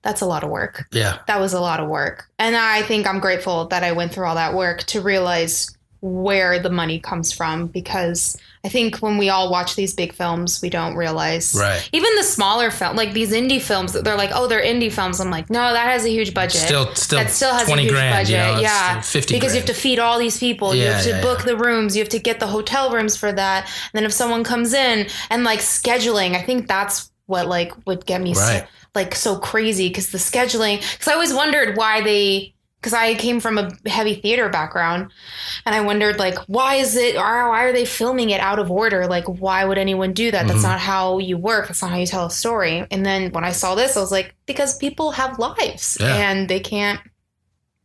that's a lot of work. Yeah. That was a lot of work. And I think I'm grateful that I went through all that work to realize where the money comes from, because I think when we all watch these big films, we don't realize, right. Even the smaller film, like these indie films, they're like, oh, they're indie films. I'm like, no, that has a huge budget. That still has 20 a huge budget. Yeah. 50 because grand. You have to feed all these people. You have to book the rooms. You have to get the hotel rooms for that. And then if someone comes in and like scheduling, I think that's what like would get me so crazy, because the scheduling, because I always wondered because I came from a heavy theater background, and I wondered, like, why are they filming it out of order? Like, why would anyone do that? That's not how you work. That's not how you tell a story. And then when I saw this, I was like, because people have lives and they can't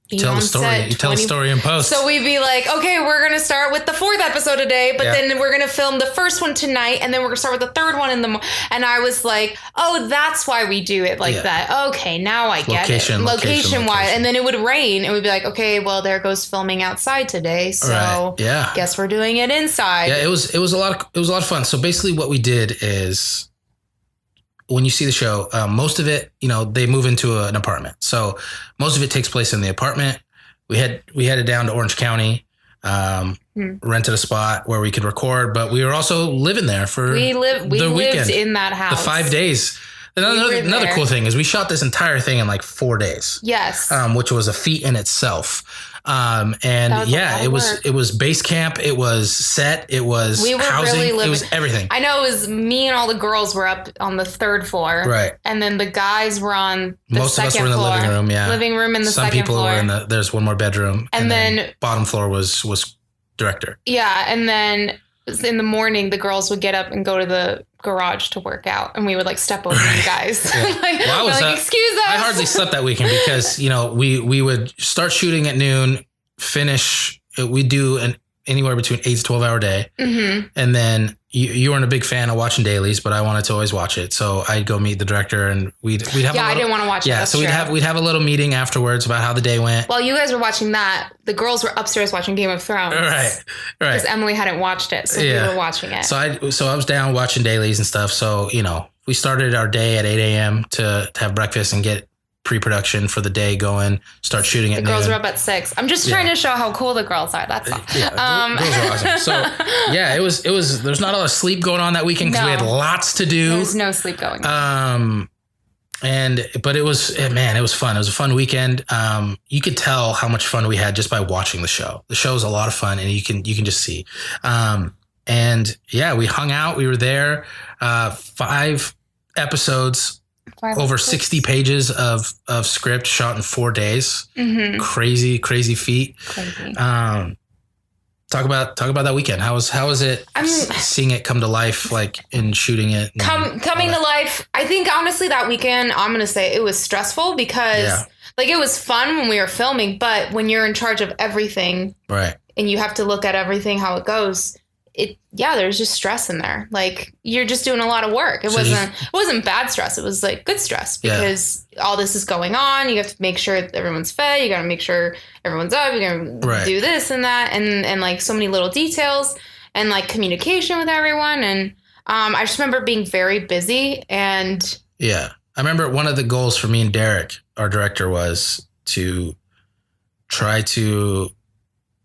tell the story. You tell a story in post. So we'd be like, okay, we're going to start with the 4th episode today, but then we're going to film the first one tonight, and then we're going to start with the 3rd one in the morning. And I was like, oh, that's why we do it like that. Okay, now I get it. Location-wise. And then it would rain, and we'd be like, okay, well, there goes filming outside today. So guess we're doing it inside. Yeah, it was a lot of fun. So basically what we did is, when you see the show, most of it, they move into an apartment. So most of it takes place in the apartment. We headed down to Orange County, rented a spot where we could record, but we were also living there for we lived weekend, in that house. the 5 days. Another cool thing is we shot this entire thing in like 4 days. Yes. Which was a feat in itself. It was base camp. It was set. It was housing. Really it was everything. I know it was me and all the girls were up on the 3rd floor. Right. And then the guys were on the Most second floor. Most of us were in the living room. Yeah. Living room in the second floor. Some people were there's one more bedroom. And then bottom floor was director. Yeah. And then in the morning, the girls would get up and go to the garage to work out, and we would like step over you guys. Yeah. Excuse us. I hardly slept that weekend because we would start shooting at noon, finish. We do anywhere between 8 to 12 hour day, and then you weren't a big fan of watching dailies, but I wanted to always watch it, so I'd go meet the director, and we'd have. I didn't want to watch it. Yeah, so we'd have a little meeting afterwards about how the day went. While you guys were watching that, the girls were upstairs watching Game of Thrones. Right. Because Emily hadn't watched it, so we were watching it. So I was down watching dailies and stuff. So we started our day at 8 a.m. to have breakfast and get pre-production for the day going, start shooting at noon. The girls were up at 6. I'm just trying to show how cool the girls are. That's all. Yeah, girls are awesome. So it was there's not a lot of sleep going on that weekend because we had lots to do. There was no sleep going on. But it was fun. It was a fun weekend. You could tell how much fun we had just by watching the show. The show is a lot of fun, and you can just see. We hung out. We were there. 5 episodes. Over 60 pages of script shot in 4 days. Mm-hmm. Crazy feat. Crazy. Talk about that weekend. How was it seeing it come to life, like in shooting it? Coming to life. I think honestly that weekend, I'm going to say it was stressful because like it was fun when we were filming, but when you're in charge of everything, right, and you have to look at everything, how it goes, there's just stress in there. Like you're just doing a lot of work. It wasn't bad stress. It was like good stress because all this is going on. You have to make sure everyone's fed. You got to make sure everyone's up. You're going to do this and that. And like so many little details and like communication with everyone. And I just remember being very busy and. Yeah. I remember one of the goals for me and Derek, our director, was to try to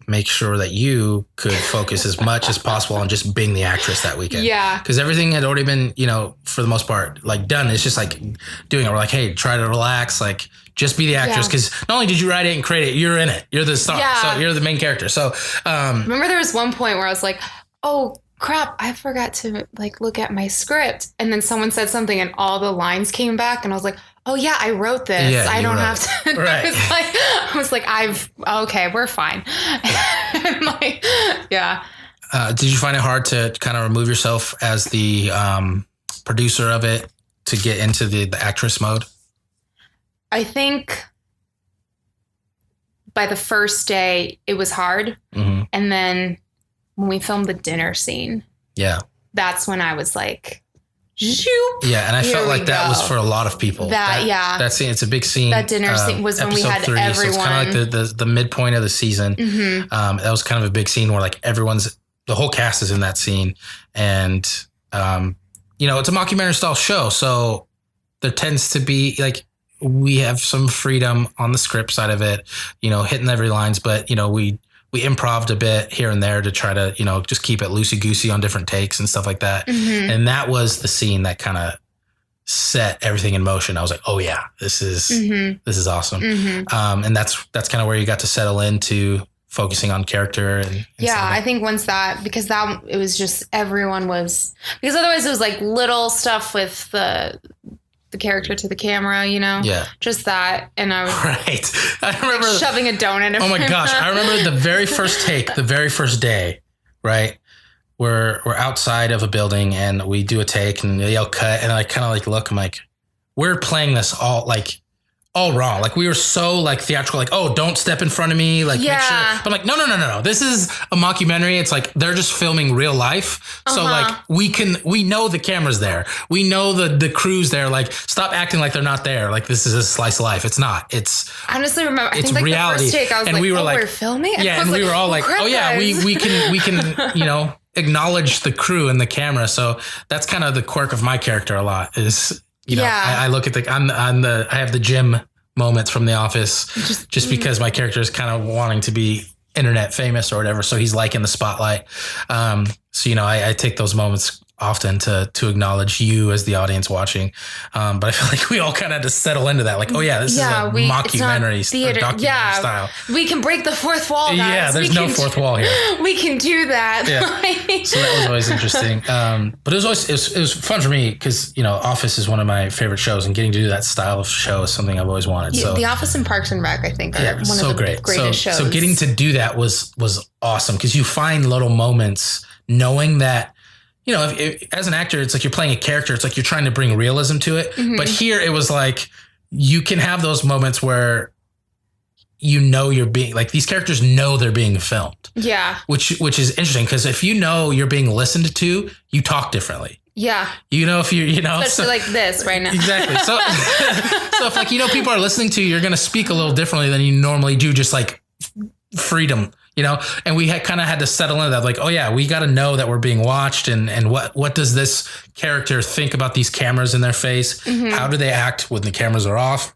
make sure that you could focus as much as possible on just being the actress that weekend. Yeah. Because everything had already been, for the most part, like done. It's just like doing it. We're like, hey, try to relax. Like, just be the actress. Because not only did you write it and create it, you're in it. You're the star. Yeah. So you're the main character. So, remember there was one point where I was like, oh, crap, I forgot to like look at my script. And then someone said something and all the lines came back. And I was like, oh yeah, I wrote this. Yeah, I don't have to. Right. I was like, okay, we're fine. And like, yeah. Did you find it hard to kind of remove yourself as the producer of it to get into the actress mode? I think by the first day, it was hard. Mm-hmm. And then when we filmed the dinner scene, that's when I was like, zoop, yeah. And I felt like that was for a lot of people. That scene, it's a big scene. That dinner scene was when we had 3, everyone. So it's kind of like the midpoint of the season. Mm-hmm. That was kind of a big scene where like the whole cast is in that scene. And, you know, it's a mockumentary style show. So there tends to be like, we have some freedom on the script side of it, you know, hitting every lines, but you know, we improv'd a bit here and there to try to, you know, just keep it loosey goosey on different takes and stuff like that. Mm-hmm. And that was the scene that kind of set everything in motion. I was like, oh yeah, this is awesome. Mm-hmm. And that's kind of where you got to settle into focusing on character. And I think once because it was just, everyone was, because otherwise it was like little stuff with the character to the camera, you know? Yeah. Just that. And I was right. I remember shoving a donut in oh my gosh. mouth. I remember the very first take, the very first day, right? We're outside of a building and we do a take and they yell cut. And I kind of like look, I'm like, we're playing this all wrong. Like we were so like theatrical, like, oh, don't step in front of me. Like, make sure. But I'm like, no. This is a mockumentary. It's like, they're just filming real life. So like we know the camera's there. We know the crew's there. Like, stop acting like they're not there. Like this is a slice of life. It's not. It's honestly remember. I think like reality. The first take, I was and like, we were like, we're filming. Yeah, and we were all like, oh yeah, we can you know, acknowledge the crew and the camera. So that's kind of the quirk of my character a lot is. You know, I look at I have the Jim moments from The Office just because my character is kind of wanting to be internet famous or whatever. So he's like in the spotlight. So, you know, I take those moments often to acknowledge you as the audience watching. But I feel like we all kind of had to settle into that. Like, oh yeah, this is a mockumentary documentary style. We can break the fourth wall, guys. Yeah, there's no fourth wall here. We can do that. Yeah. So that was always interesting. But it was fun for me because, you know, Office is one of my favorite shows and getting to do that style of show is something I've always wanted. Yeah, so The Office and Parks and Rec, I think, are one of the greatest shows. So getting to do that was awesome because you find little moments knowing that, you know, if as an actor, it's like you're playing a character. It's like you're trying to bring realism to it. Mm-hmm. But here it was like you can have those moments where you know you're being like these characters know they're being filmed. Yeah. Which is interesting because if you know you're being listened to, you talk differently. Yeah. You know, if you know, especially like this right now. Exactly. So, so if like, you know, people are listening to you, you're going to speak a little differently than you normally do. Just like freedom. You know, and we kind of had to settle into that. Like, oh yeah, we got to know that we're being watched, and what does this character think about these cameras in their face? Mm-hmm. How do they act when the cameras are off?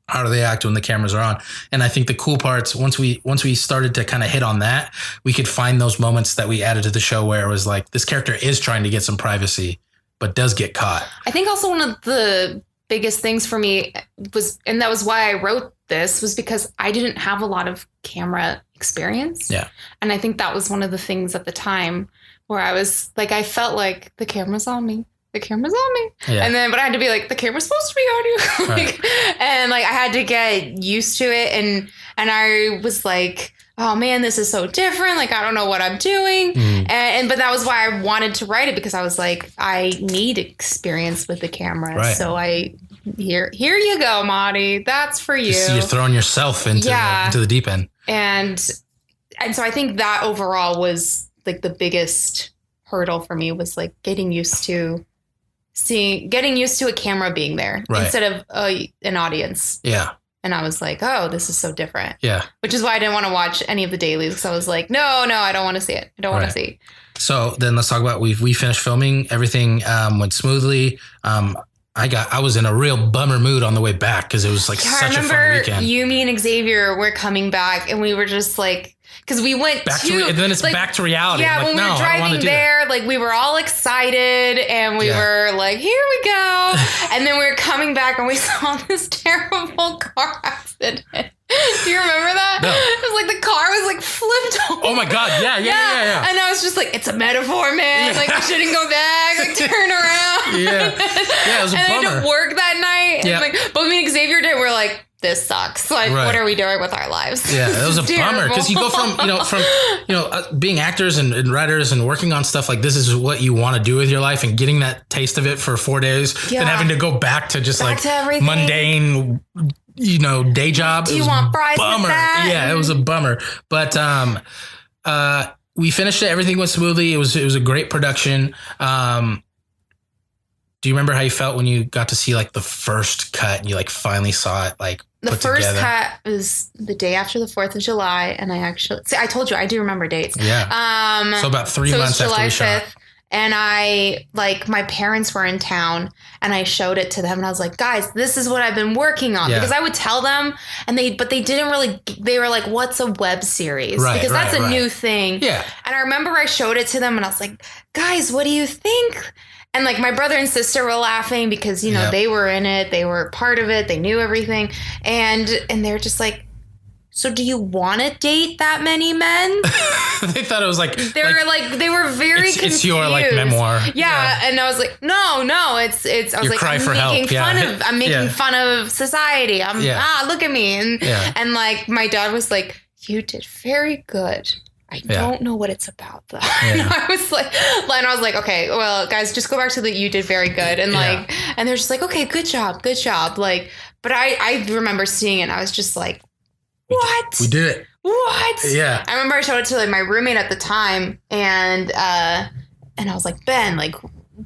How do they act when the cameras are on? And I think the cool parts, once we started to kind of hit on that, we could find those moments that we added to the show where it was like this character is trying to get some privacy, but does get caught. I think also one of the biggest things for me was, and that was why I wrote this, was because I didn't have a lot of camera experience. Yeah. And I think that was one of the things at the time where I was like, I felt like the camera's on me. The camera's on me. Yeah. And then, but I had to be like, the camera's supposed to be on you. Like, right. And like, I had to get used to it. And I was like, oh man, this is so different. Like, I don't know what I'm doing. Mm. But that was why I wanted to write it, because I was like, I need experience with the camera. Right. So here you go, Mari. That's for you. You're throwing yourself into the deep end. And so I think that overall was like the biggest hurdle for me, was like getting used to a camera being there instead of an audience. Yeah. And I was like, oh, this is so different. Yeah. Which is why I didn't want to watch any of the dailies, because I was like, no, I don't want to see it. I don't want to see. So then let's talk about, we finished filming. Everything went smoothly. I was in a real bummer mood on the way back because it was like such a fun weekend. You, me, and Xavier were coming back, and we were just like, because we went and then it's like, back to reality. Yeah, when we were driving there, like we were all excited, and we were like, here we go. And then we were coming back, and we saw this terrible car accident. Do you remember that? No. It was like the car was like flipped over. Oh my God. Yeah. And I was just like, it's a metaphor, man. Like, we shouldn't go back. Like, turn around. Yeah, it was a bummer. And I had to work that night. Yeah. And but me and Xavier did. We're like, this sucks. Like, what are we doing with our lives? Yeah, it was a bummer, because you go from being actors and writers and working on stuff like this is what you want to do with your life, and getting that taste of it for 4 days, then having to go back to just to mundane, day job. Do you want fries with that? Yeah, it was a bummer. But we finished it. Everything went smoothly. It was a great production. Do you remember how you felt when you got to see like the first cut and you like finally saw it like the put first together? cut was the day after the 4th of July, and I told you I do remember dates. Yeah. So about 3 months it was after we July shot. 5th, and my parents were in town, and I showed it to them, and I was like, guys, this is what I've been working on. Yeah. Because I would tell them, but they didn't really, they were like, what's a web series? Right, because that's a right. new thing. Yeah. And I remember I showed it to them, and I was like, guys, what do you think? And like my brother and sister were laughing because, they were in it. They were part of it. They knew everything. And they're just like, so do you want to date that many men? They thought it was like they were very confused. It's your like memoir. Yeah. And I was like, no, it's I was Your like, cry I'm for help. I'm making fun of society. Look at me. And like my dad was like, you did very good. I don't know what it's about though. And I was like, okay, well, guys, just go back to you did very good. And and they're just like, okay, good job. Like, but I remember seeing it and I was just like, what? We did it. What? Yeah. I remember I showed it to like my roommate at the time and I was like, Ben, like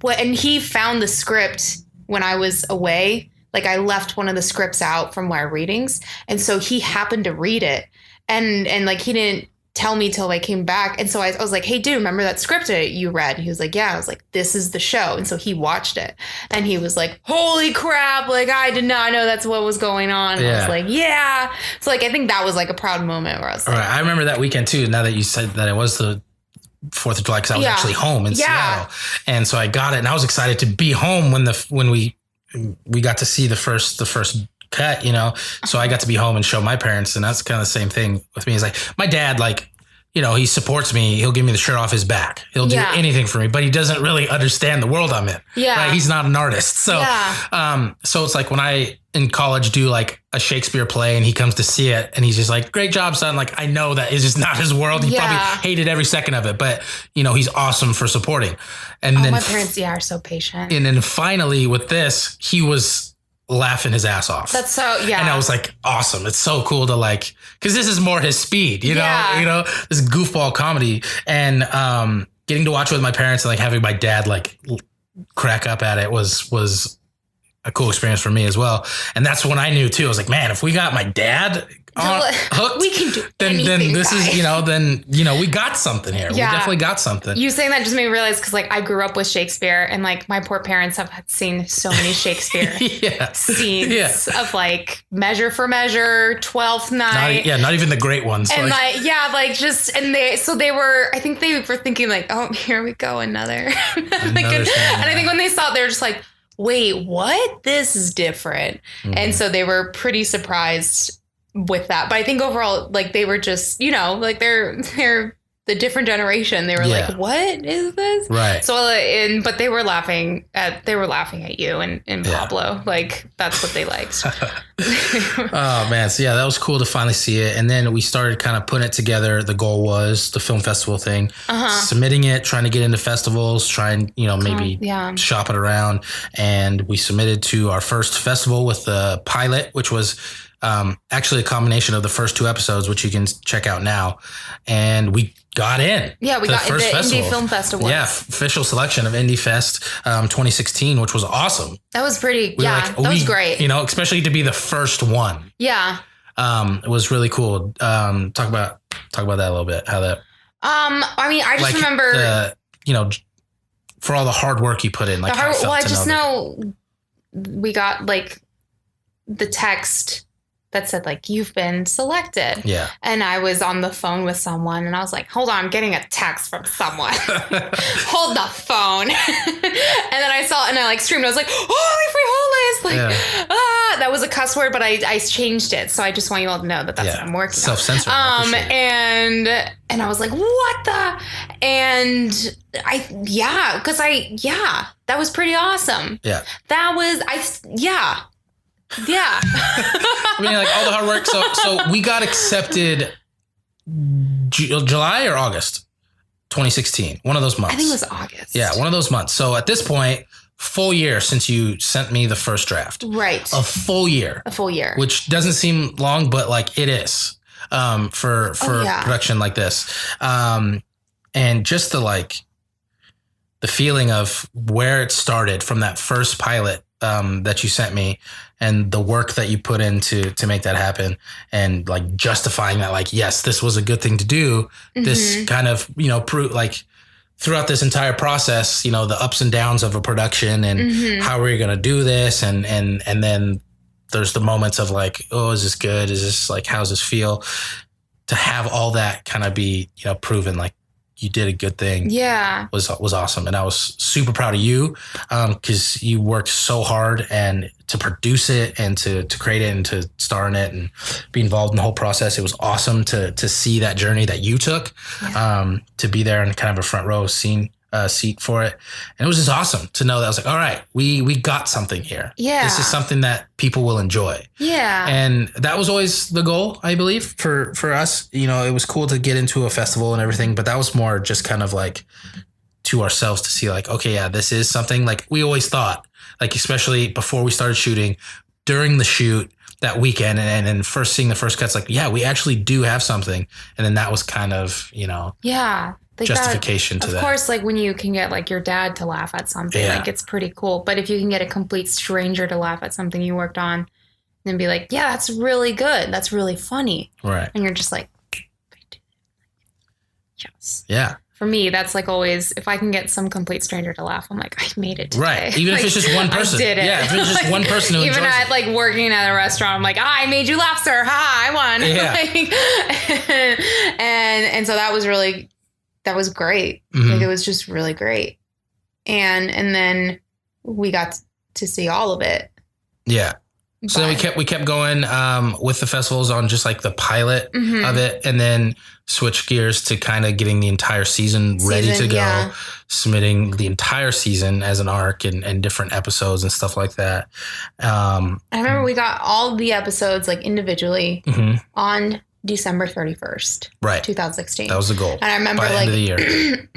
what? And he found the script when I was away. Like I left one of the scripts out from our readings. And so he happened to read it and like he didn't tell me till I came back. And so I was like, hey, dude, remember that script you read? And he was like, yeah. I was like, this is the show. And so he watched it and he was like, holy crap. Like, I did not know that's what was going on. And I was like, yeah. So like, I think that was like a proud moment where I was like, all right. I remember that weekend too. Now that you said that it was the 4th of July, because I was actually home in Seattle. And so I got it and I was excited to be home when we got to see the first cut, so I got to be home and show my parents. And that's kind of the same thing with me. It's like my dad, like, he supports me. He'll give me the shirt off his back. He'll do anything for me, but he doesn't really understand the world I'm in. Yeah. Right? He's not an artist. So, so it's like when I in college do like a Shakespeare play and he comes to see it and he's just like, great job, son. Like, I know that is just not his world. He probably hated every second of it, but he's awesome for supporting. And then my parents, are so patient. And then finally with this, he was laughing his ass off. That's so, And I was like, awesome. It's so cool to like, cause this is more his speed, know, this goofball comedy and, getting to watch it with my parents and like having my dad like crack up at it was a cool experience for me as well. And that's when I knew too. I was like, man, if we got my dad hooked, we can do then this guys. is, we got something here. We definitely got something. You saying that just made me realize because like I grew up with Shakespeare and like my poor parents have seen so many Shakespeare scenes of like Measure for Measure, 12th Night. Not even the great ones. And they were, I think they were thinking like, oh, here we go, another. And I think when they saw it, they were just like, wait, what? This is different. Mm-hmm. And so they were pretty surprised with that. But I think overall, like they were just, like they're the different generation. They were like, what is this? Right. So, but they were laughing at you and Pablo. Like that's what they liked. Oh man. So that was cool to finally see it. And then we started kind of putting it together. The goal was the film festival thing, submitting it, trying to get into festivals, trying, maybe shop it around. And we submitted to our first festival with the pilot, which was actually a combination of the first 2 episodes, which you can check out now. And we got in. Yeah, we got in the Indie Film Festival. Yeah, official selection of Indie Fest 2016, which was awesome. That was pretty, that was great. Especially to be the first one. Yeah. It was really cool. Talk about that a little bit. How that. I mean, I just remember. For all the hard work you put in. Like, I just know we got like the text that said like, you've been selected. Yeah. And I was on the phone with someone and I was like, hold on, I'm getting a text from someone. Hold the phone. And then I saw it and I like screamed. I was like, holy frijoles. Like, that was a cuss word, but I changed it. So I just want you all to know that that's what I'm working on. Self-censoring. And I was like, what the? And that was pretty awesome. Yeah. That was, Yeah. I mean, like all the hard work. So we got accepted July or August 2016. One of those months. I think it was August. Yeah, one of those months. So at this point, full year since you sent me the first draft. Right. A full year. A full year. Which doesn't seem long, but like it is for production like this. And just the feeling of where it started from that first pilot that you sent me and the work that you put into to make that happen and like justifying that, like, yes, this was a good thing to do. This kind of, throughout this entire process, the ups and downs of a production and how are you going to do this? And then there's the moments of like, oh, is this good? Is this like, how's this feel? To have all that kind of be, proven like you did a good thing. Yeah. Was awesome. And I was super proud of you because you worked so hard and to produce it and to create it and to star in it and be involved in the whole process. It was awesome to see that journey that you took, to be there in kind of a front row seat for it. And it was just awesome to know that I was like, all right, we got something here. Yeah. This is something that people will enjoy. Yeah. And that was always the goal, I believe, for us. It was cool to get into a festival and everything, but that was more just kind of like to ourselves to see like, okay, yeah, this is something like we always thought, like, especially before we started shooting, during the shoot that weekend and first seeing the first cuts, like, yeah, we actually do have something. And then that was kind of, yeah. Like justification to that. Of course, like when you can get like your dad to laugh at something, like it's pretty cool. But if you can get a complete stranger to laugh at something you worked on and be like, yeah, that's really good. That's really funny. Right. And you're just like, yes. Yeah. For me, that's like always, if I can get some complete stranger to laugh, I'm like, I made it today. Right. Even if it's just one person. I did it. Yeah. If it's just one person who enjoys it. Even at like working at a restaurant, I'm like, I made you laugh, sir. Ha, I won. Yeah. and so that was great. Like it was just really great. And then we got to see all of it. Yeah. So then we kept going with the festivals on just like the pilot of it, and then switch gears to kind of getting the entire season ready to go, submitting the entire season as an arc and different episodes and stuff like that. I remember we got all the episodes like individually on December 31st, right? 2016. That was the goal. And I remember by the end of the year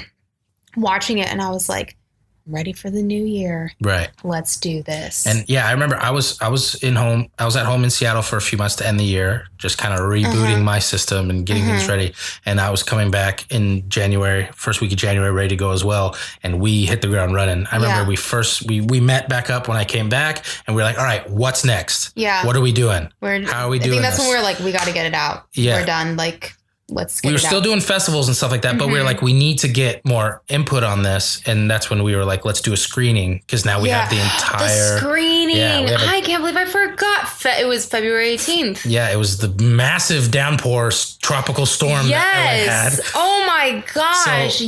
watching it, and I was like, I'm ready for the new year. Right. Let's do this. And yeah, I remember I was at home in Seattle for a few months to end the year, just kind of rebooting my system and getting things ready. And I was coming back in January, first week of January, ready to go as well. And we hit the ground running. I remember we met back up when I came back, and we were like, all right, what's next? Yeah. What are we doing? How are we doing? I think that's when we were like, we got to get it out. Yeah. We're done. Like, let's get it out. We were still doing festivals and stuff like that, but we were like, we need to get more input on this. And that's when we were like, let's do a screening, because now we have the entire screening. Yeah, I can't believe I forgot. It was February 18th. Yeah, it was the massive downpour tropical storm that LA had. Oh my gosh.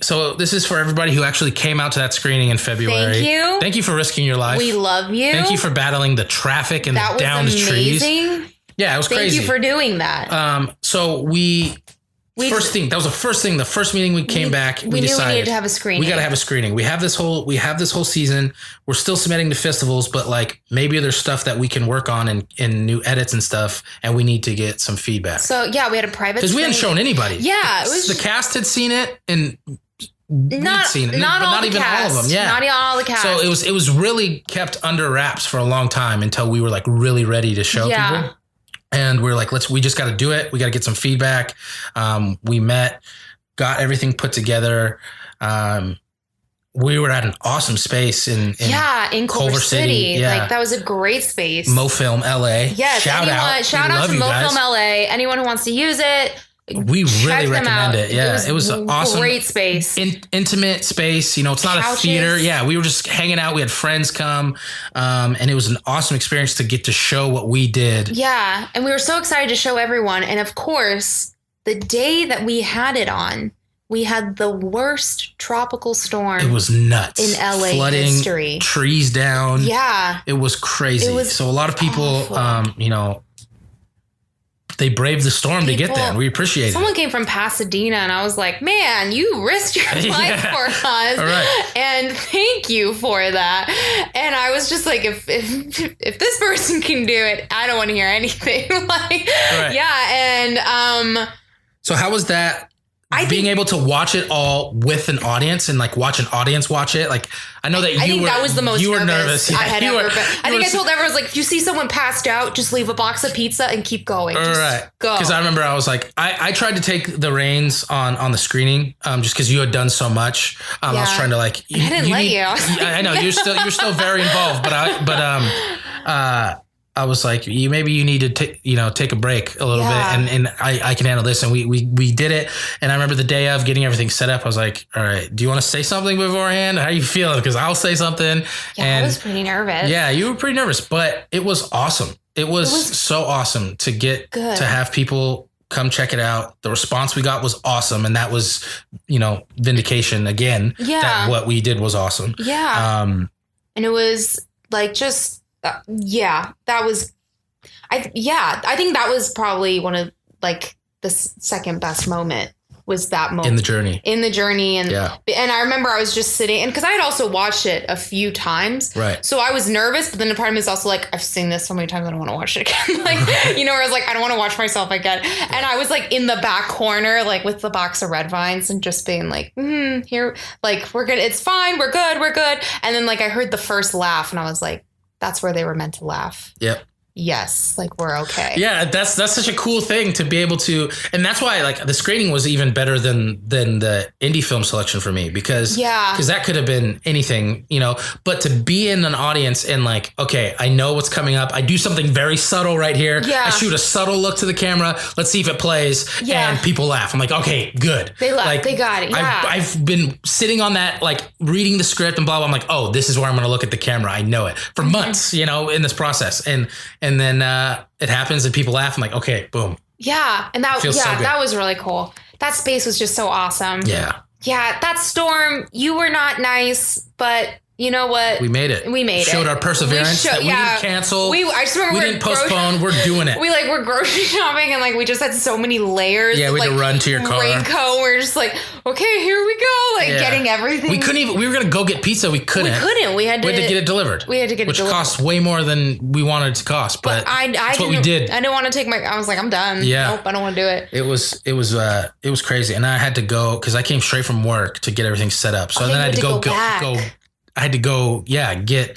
So this is for everybody who actually came out to that screening in February. Thank you. Thank you for risking your life. We love you. Thank you for battling the traffic and down the trees. Yeah, it was crazy. Thank you for doing that. So that was the first thing. The first meeting we came back, we decided we needed to have a screening. We got to have a screening. We have this whole season. We're still submitting to festivals, but like maybe there's stuff that we can work on and new edits and stuff, and we need to get some feedback. So yeah, we had a private because we hadn't shown anybody. Yeah, it was the cast had seen it and. Not even all of them. Yeah, not all the cast. So it was really kept under wraps for a long time until we were like really ready to show people. And we're like, we just got to do it. We got to get some feedback. We met, got everything put together. We were at an awesome space in Culver City. Yeah. Like that was a great space. MoFilm LA. Yes. Shout out to MoFilm LA. Anyone who wants to use it. We really recommend it. Yeah. It was an awesome, great space. Intimate space. It's not a theater. Yeah. We were just hanging out. We had friends come. And it was an awesome experience to get to show what we did. Yeah. And we were so excited to show everyone. And of course, the day that we had it on, we had the worst tropical storm. It was nuts. In LA flooding, history. Trees down. Yeah. It was crazy. So a lot of people, they braved the storm to get there. We appreciate it. Someone came from Pasadena, and I was like, man, you risked your life for us. All right. And thank you for that. And I was just like, if this person can do it, I don't want to hear anything. Yeah. And so how was that being able to watch it all with an audience and like watch an audience watch it. Like I know that that was the most you were nervous. I had ever been. I think I told everyone, like, if you see someone passed out, just leave a box of pizza and keep going. Just go. Because I remember I was like, I tried to take the reins on the screening, just because you had done so much. I was trying to like. I didn't let you. I know you're still very involved, I was like, maybe you need to take a break a little bit, and I can handle this. And we did it. And I remember the day of getting everything set up, I was like, all right, do you want to say something beforehand? How are you feeling? Because I'll say something. Yeah, and I was pretty nervous. Yeah, you were pretty nervous, but it was awesome. It was so awesome to get to have people come check it out. The response we got was awesome. And that was, vindication again. Yeah. That what we did was awesome. Yeah. And it was like, just, that was, I think that was probably one of like the second best moment was that moment in the journey. And I remember I was just sitting, and because I had also watched it a few times. Right. So I was nervous, but then the part of me is also like, I've seen this so many times, I don't want to watch it again. Like, where I was like, I don't want to watch myself again. And I was like in the back corner, like with the box of red vines and just being like, here, like, we're good. It's fine. We're good. And then like, I heard the first laugh and I was like, that's where they were meant to laugh. Yep. Yes, like we're okay. Yeah, that's such a cool thing to be able to, and that's why like the screening was even better than the indie film selection for me because that could have been anything, but to be in an audience and like, okay, I know what's coming up. I do something very subtle right here. Yeah. I shoot a subtle look to the camera. Let's see if it plays. Yeah. And people laugh. I'm like, okay, good. They laugh. Like, they got it. Yeah. I've been sitting on that, like reading the script and blah, blah. I'm like, oh, this is where I'm going to look at the camera. I know it for months, in this process. And then it happens and people laugh. I'm like, okay, boom. Yeah. And that was really cool. That space was just so awesome. Yeah. Yeah. That storm, you were not nice, but you know what? We made it. Showed our perseverance. We didn't cancel. I just remember we didn't postpone. We're doing it. We were grocery shopping and like we just had so many layers. Yeah, we had like, to run to your car. Raincoat. We're just like, okay, here we go. Like getting everything. We couldn't even. We were gonna go get pizza. We couldn't. We had to get it delivered. Which cost way more than we wanted it to cost. But that's what we did. I didn't want to take I was like, I'm done. Yeah. Nope, I don't want to do it. It was crazy, and I had to go because I came straight from work to get everything set up. So then I had to go back. I had to go, get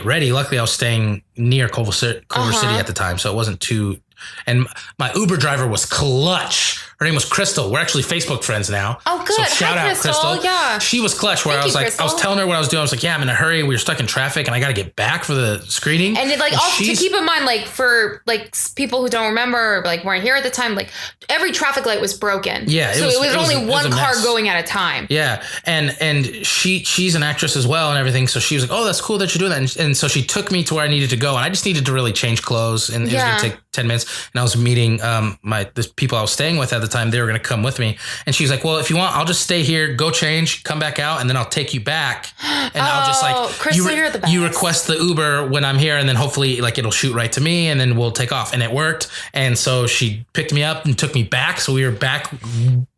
ready. Luckily, I was staying near Culver City at the time, so it wasn't too. And my Uber driver was clutch. Her name was Crystal. We're actually Facebook friends now. Oh, good. So shout out, Crystal. Yeah. She was clutch where I was like, Crystal. I was telling her what I was doing. I was like, yeah, I'm in a hurry. We were stuck in traffic and I got to get back for the screening. And also to keep in mind, like for like people who don't remember, or, like weren't here at the time, like every traffic light was broken. Yeah. So it was only one car going at a time. Yeah. And she's an actress as well and everything. So she was like, oh, that's cool that you're doing that. And so she took me to where I needed to go. And I just needed to really change clothes. And it was going to take 10 minutes. And I was meeting the people I was staying with at the time. They were going to come with me. And she's like, well, if you want, I'll just stay here, go change, come back out, and then I'll take you back. And I'll just like, Crystal, you're the best. You request the Uber when I'm here, and then hopefully like it'll shoot right to me, and then we'll take off. And it worked. And so she picked me up and took me back. So we were back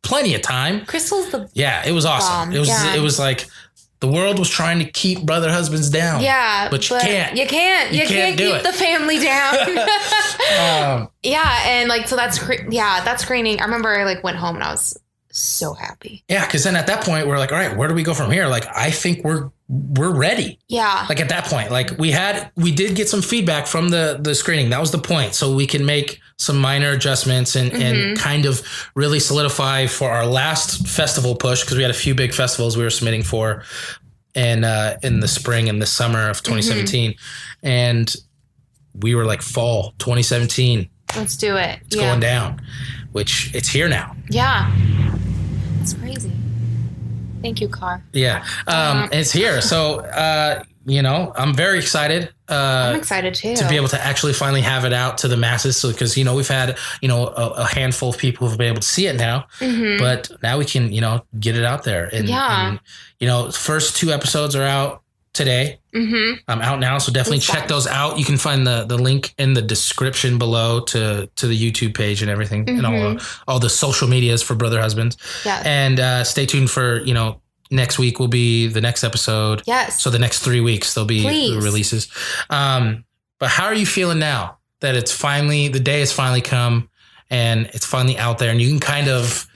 plenty of time. Crystal's the it was awesome. It was like, the world was trying to keep brother husbands down. Yeah. But you can't. You can't keep the family down. And like, so that screening, I remember I like went home and I was so happy. Yeah. Cause then at that point we're like, all right, where do we go from here? Like, I think we're ready. Yeah. Like at that point, like we did get some feedback from the screening. That was the point. So we can make some minor adjustments and kind of really solidify for our last festival push. Cause we had a few big festivals we were submitting for and in the spring and the summer of 2017. And we were like fall 2017. Let's do it. It's going down, which it's here now. Yeah. It's crazy. Thank you, Car. Yeah. It's here. So, I'm very excited. I'm excited too. To be able to actually finally have it out to the masses. So, because, we've had, a handful of people who've been able to see it now, but now we can, get it out there. And, first 2 episodes are out today. I'm out now. So definitely check those out. You can find the link in the description below to the YouTube page and everything and all the social medias for Brother Husbands. Yeah. And stay tuned for, next week will be the next episode. Yes. So the next 3 weeks there'll be releases. But how are you feeling now that the day has finally come and it's finally out there and you can kind of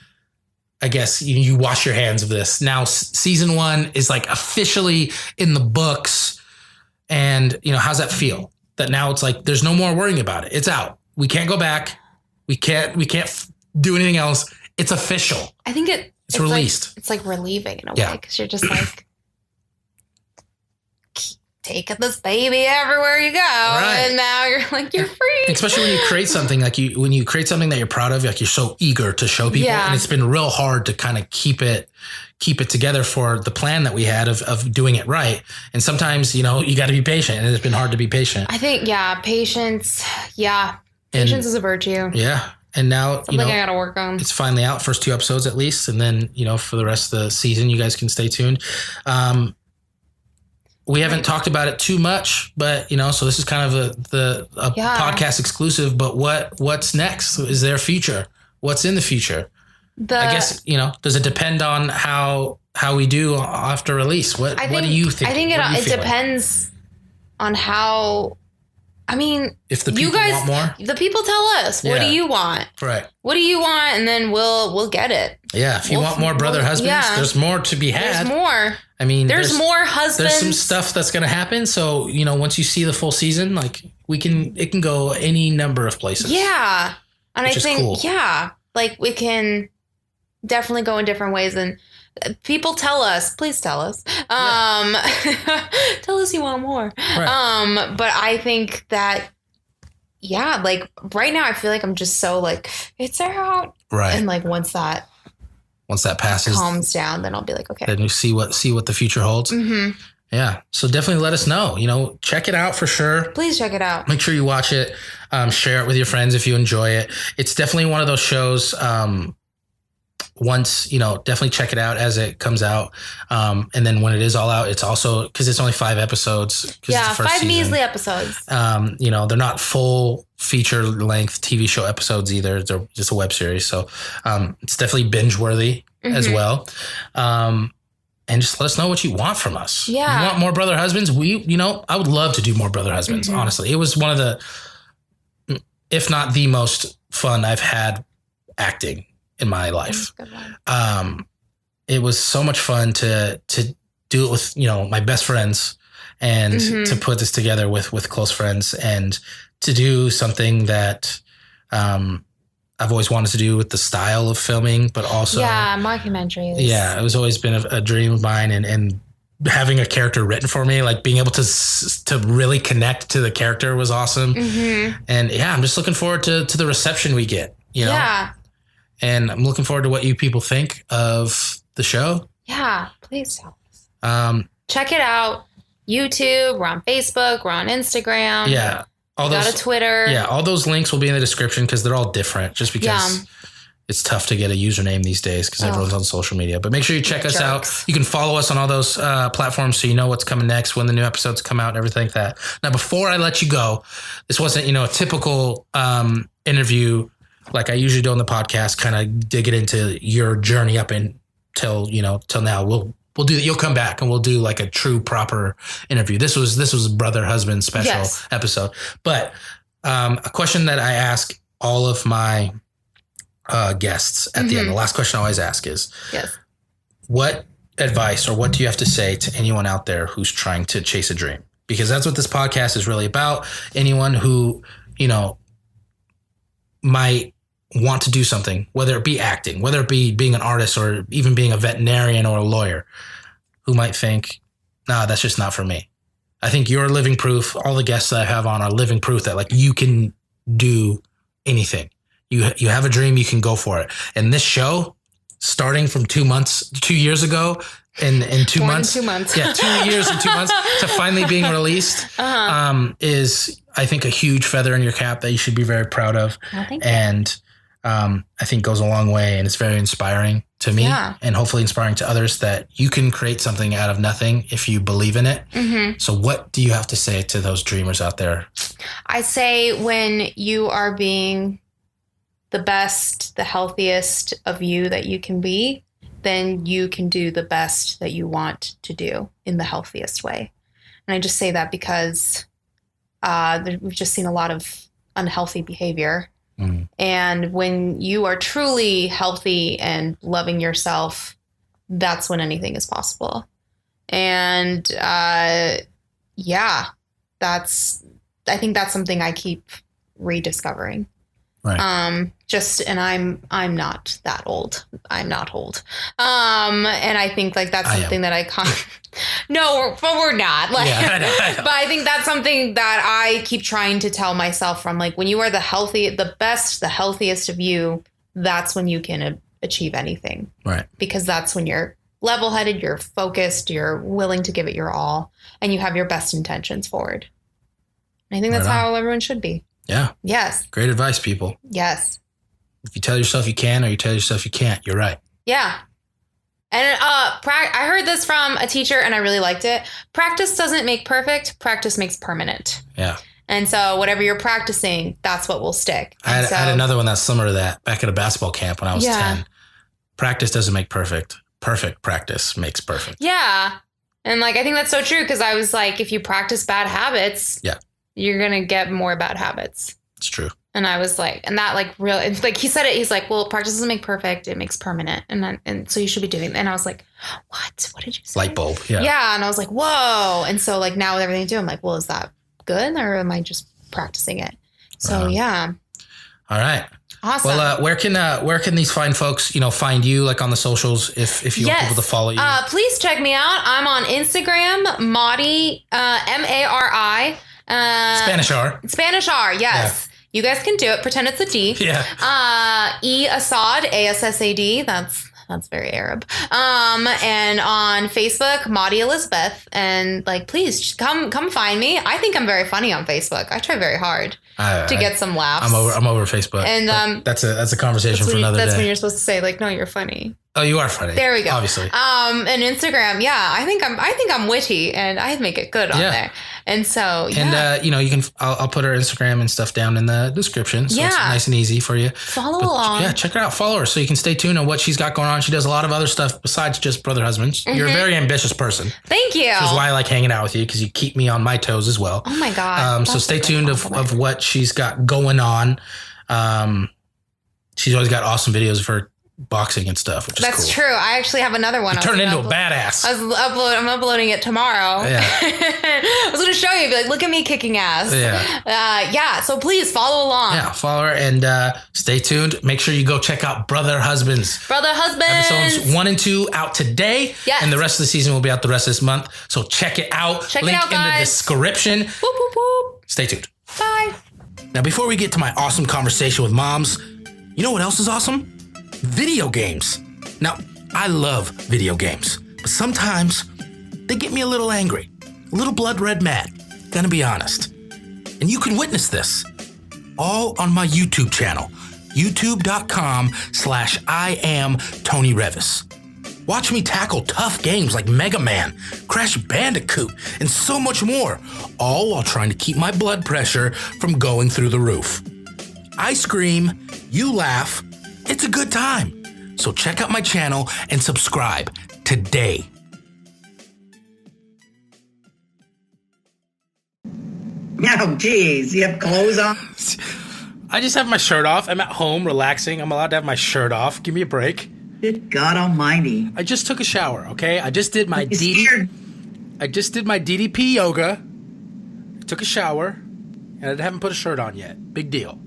I guess you wash your hands of this. Now season 1 is like officially in the books. And, how's that feel? That now it's like, there's no more worrying about it. It's out. We can't go back. We can't do anything else. It's official. I think it's released. It's like relieving in a way because you're just like taking this baby everywhere you go, and now you're like you're free. Especially when you create something when you create something that you're proud of, like you're so eager to show people, and it's been real hard to kind of keep it together for the plan that we had of doing it right. And sometimes you got to be patient, and it's been hard to be patient. I think patience. Yeah, patience is a virtue. Yeah. And now, something I got to work on. It's finally out, first 2 episodes at least. And then, for the rest of the season, you guys can stay tuned. We haven't talked about it too much, but, so this is kind of a podcast exclusive. But what's next? Is there a future? What's in the future? I guess, does it depend on how we do after release? What do you think? I think it depends on how... I mean, if the people want more, the people tell us, what do you want? Right. What do you want? And then we'll get it. Yeah. If you want more brother husbands, there's more to be had. There's more. I mean, there's more husbands. There's some stuff that's going to happen. So, once you see the full season, like it can go any number of places. Yeah. And I think, cool. like we can definitely go in different ways. And people tell us, please tell us. Tell us you want more. Right. But I think that, like right now I feel like I'm just so like, it's out. Right. And like once that passes, calms down, then I'll be like, okay. Then you see what the future holds. Mm-hmm. Yeah. So definitely let us know, check it out for sure. Please check it out. Make sure you watch it. Share it with your friends if you enjoy it. It's definitely one of those shows, once, definitely check it out as it comes out. And then when it is all out, it's also, because it's only 5 episodes. Yeah, 5 measly episodes. They're not full feature length TV show episodes either. They're just a web series. So it's definitely binge worthy as well. And just let us know what you want from us. Yeah. You want more brother husbands? I would love to do more brother husbands, honestly. It was one of the, if not the most fun I've had acting in my life. It was so much fun to do it with, my best friends and to put this together with close friends and to do something that, I've always wanted to do with the style of filming, but also mockumentaries. Yeah. It was always been a dream of mine and having a character written for me, like being able to really connect to the character was awesome. Mm-hmm. And I'm just looking forward to the reception we get, Yeah. And I'm looking forward to what you people think of the show. Yeah, please tell us. Check it out. YouTube, we're on Facebook, we're on Instagram. Yeah. Got a Twitter. Yeah, all those links will be in the description because they're all different just because it's tough to get a username these days because everyone's on social media. But make sure you check us out. You can follow us on all those platforms so you know what's coming next, when the new episodes come out and everything like that. Now, before I let you go, this wasn't, a typical interview like I usually do on the podcast, kind of dig it into your journey up until, till now. We'll do that. You'll come back and we'll do like a true proper interview. This was brother husband special episode. But a question that I ask all of my guests at the end, the last question I always ask is, what advice or what do you have to say to anyone out there who's trying to chase a dream? Because that's what this podcast is really about. Anyone who, might want to do something, whether it be acting, whether it be being an artist or even being a veterinarian or a lawyer, who might think, nah, that's just not for me. I think you're living proof. All the guests that I have on are living proof that like you can do anything. You have a dream, you can go for it. And this show, starting from 2 years ago, in 2 months, 2 months. 2 years and 2 months to finally being released, is I think a huge feather in your cap that you should be very proud of. And I think goes a long way, and it's very inspiring to me and hopefully inspiring to others that you can create something out of nothing if you believe in it. Mm-hmm. So what do you have to say to those dreamers out there? I say when you are being the best, the healthiest of you that you can be, then you can do the best that you want to do in the healthiest way. And I just say that because we've just seen a lot of unhealthy behavior And when you are truly healthy and loving yourself, that's when anything is possible. And yeah, I think that's something I keep rediscovering. Right. And I'm not that old. I'm not old. And I think like that's something that I can't. No, but we're not. Like, Yeah, I know. But I think that's something that I keep trying to tell myself from like when you are the healthiest of you, that's when you can achieve anything. Right. Because that's when you're level-headed, you're focused, you're willing to give it your all, and you have your best intentions forward. And I think that's how everyone should be. Yeah. Yes. Great advice, people. Yes. If you tell yourself you can or you tell yourself you can't, you're right. Yeah. And I heard this from a teacher and I really liked it. Practice doesn't make perfect. Practice makes permanent. Yeah. And so whatever you're practicing, that's what will stick. I had another one that's similar to that back at a basketball camp when I was 10. Practice doesn't make perfect. Perfect practice makes perfect. Yeah. And like, I think that's so true because I was like, if you practice bad habits, you're going to get more bad habits. It's true. And I was like, and that like real, it's like he said it, he's like, well, practice doesn't make perfect, it makes permanent. And so you should be doing it. And I was like, what did you say? Light bulb. Yeah. Yeah. And I was like, whoa. And so like now with everything I do, I'm like, well, is that good or am I just practicing it? So yeah. All right. Awesome. Well, where can these fine folks, find you like on the socials if you want people to follow you? Please check me out. I'm on Instagram, Mari, Mari. Spanish R. Spanish R, yes. Yeah. You guys can do it. Pretend it's a D. Yeah. E Assad, ASSAD. That's very Arab. And on Facebook, Mari Elizabeth. And like, please come find me. I think I'm very funny on Facebook. I try very hard to get some laughs. I'm over Facebook. And that's a conversation for another day. That's when you're supposed to say like, no, you're funny. Oh, you are funny. There we go. Obviously. And Instagram, yeah, I think I'm witty and I make it good on there. And so, And you can. I'll put her Instagram and stuff down in the description, so it's nice and easy for you. Follow along. Yeah, check her out. Follow her so you can stay tuned on what she's got going on. She does a lot of other stuff besides just Brother Husbands. Mm-hmm. You're a very ambitious person. Thank you. Which is why I like hanging out with you because you keep me on my toes as well. Oh my God. So stay tuned of what she's got going on. She's always got awesome videos of her boxing and stuff, which is cool. That's true. I actually have another one. You turned into a badass. I'm uploading it tomorrow. Yeah. I was going to show you, be like, look at me kicking ass. Yeah. So please follow along. Yeah, follow her and stay tuned. Make sure you go check out Brother Husbands. Episodes 1 and 2 out today. Yes. And the rest of the season will be out the rest of this month. So check it out. Link in the description. Whoop, whoop, whoop. Stay tuned. Bye. Now, before we get to my awesome conversation with moms, you know what else is awesome? Video games. Now, I love video games, but sometimes they get me a little angry, a little blood red mad, gonna be honest. And you can witness this all on my YouTube channel, youtube.com/iamTonyReavis. Watch me tackle tough games like Mega Man, Crash Bandicoot, and so much more, all while trying to keep my blood pressure from going through the roof. I scream, you laugh, it's a good time. So check out my channel and subscribe today. Oh, geez, you have clothes on? I just have my shirt off. I'm at home relaxing. I'm allowed to have my shirt off. Give me a break. Good God Almighty! I just took a shower. Okay, I just did my DDP Yoga. Took a shower, and I haven't put a shirt on yet. Big deal.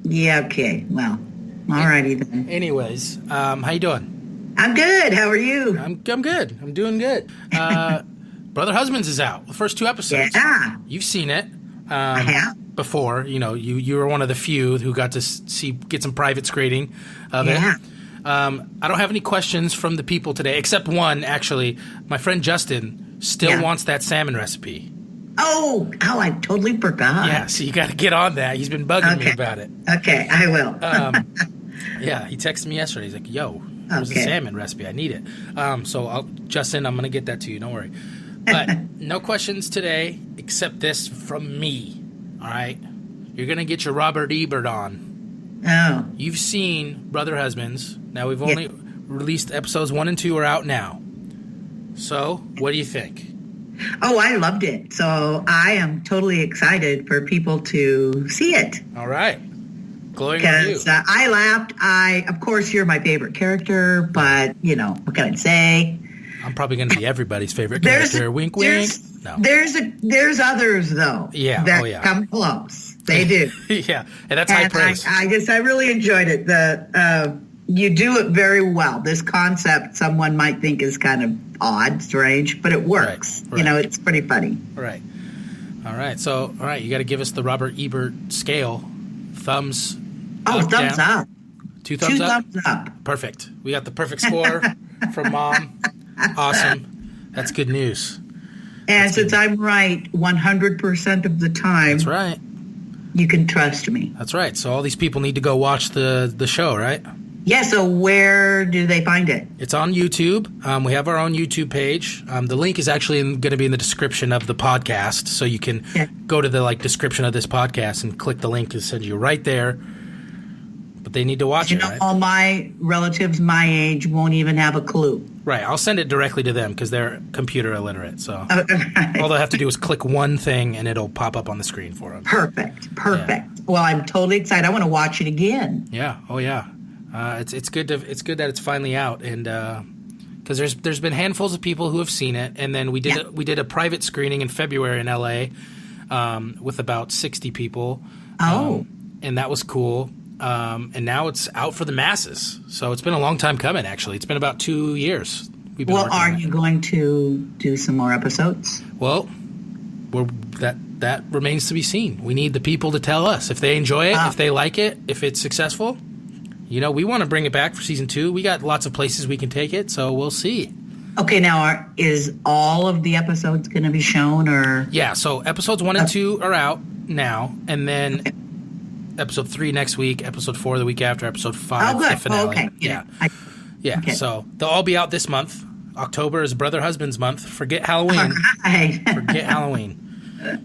Yeah. Okay. Well, alrighty then. Anyways, how you doing? I'm good. How are you? I'm good. I'm doing good. Brother Husbands is out. The first 2 episodes. Yeah. You've seen it. I have. Before, you were one of the few who got to get some private screening of it. I don't have any questions from the people today, except one, actually. My friend Justin still wants that salmon recipe. Oh, I totally forgot. Yeah, so you got to get on that. He's been bugging me about it. Okay, I will. Yeah, he texted me yesterday. He's like, yo, there's a salmon recipe. I need it. Justin, I'm going to get that to you. Don't worry. But no questions today except this from me. All right? You're going to get your Robert Ebert on. Oh. You've seen Brother Husbands. Now, we've only released episodes 1 and 2 are out now. So, what do you think? Oh, I loved it. So, I am totally excited for people to see it. All right. Glowing review. Because I laughed. Of course, you're my favorite character, but, what can I say? I'm probably going to be everybody's favorite character. Wink, wink. No. There's others, though. Yeah. That come close. They do. Yeah. And that's high praise. I really enjoyed it. You do it very well. This concept someone might think is kind of odd, strange, but it works. Right. It's pretty funny. Right. All right. So, you got to give us the Robert Ebert scale. Thumbs thumbs down. up. Two thumbs up? Thumbs up. Perfect. We got the perfect score from Mom. Awesome. That's good news. And since I'm right 100% of the time. That's right. You can trust me. That's right. So all these people need to go watch the show, right? Yeah, so where do they find it? It's on YouTube. We have our own YouTube page. The link is actually going to be in the description of the podcast, so you can go to the description of this podcast and click the link and send you right there. But they need to watch it, right? All my relatives my age won't even have a clue. Right. I'll send it directly to them because they're computer illiterate. So all they'll have to do is click one thing and it'll pop up on the screen for them. Perfect. Yeah. Well, I'm totally excited. I want to watch it again. Yeah. Oh, yeah. It's good that it's finally out, and because there's been handfuls of people who have seen it, and then we did a private screening in February in LA with about 60 people. And that was cool. And now it's out for the masses. So it's been a long time coming. Actually, it's been about 2 years. We've been working on it. You going to do some more episodes? Well, that remains to be seen. We need the people to tell us if they enjoy it, if they like it, if it's successful. We want to bring it back for season 2. We got lots of places we can take it, so we'll see. Okay, now is all of the episodes going to be shown, or? Yeah, so episodes 1 and 2 are out now, and then episode 3 next week, episode 4 the week after, episode 5 the finale. Okay. Yeah. Okay. So they'll all be out this month. October is Brother Husband's month. Forget Halloween. All right. Forget Halloween.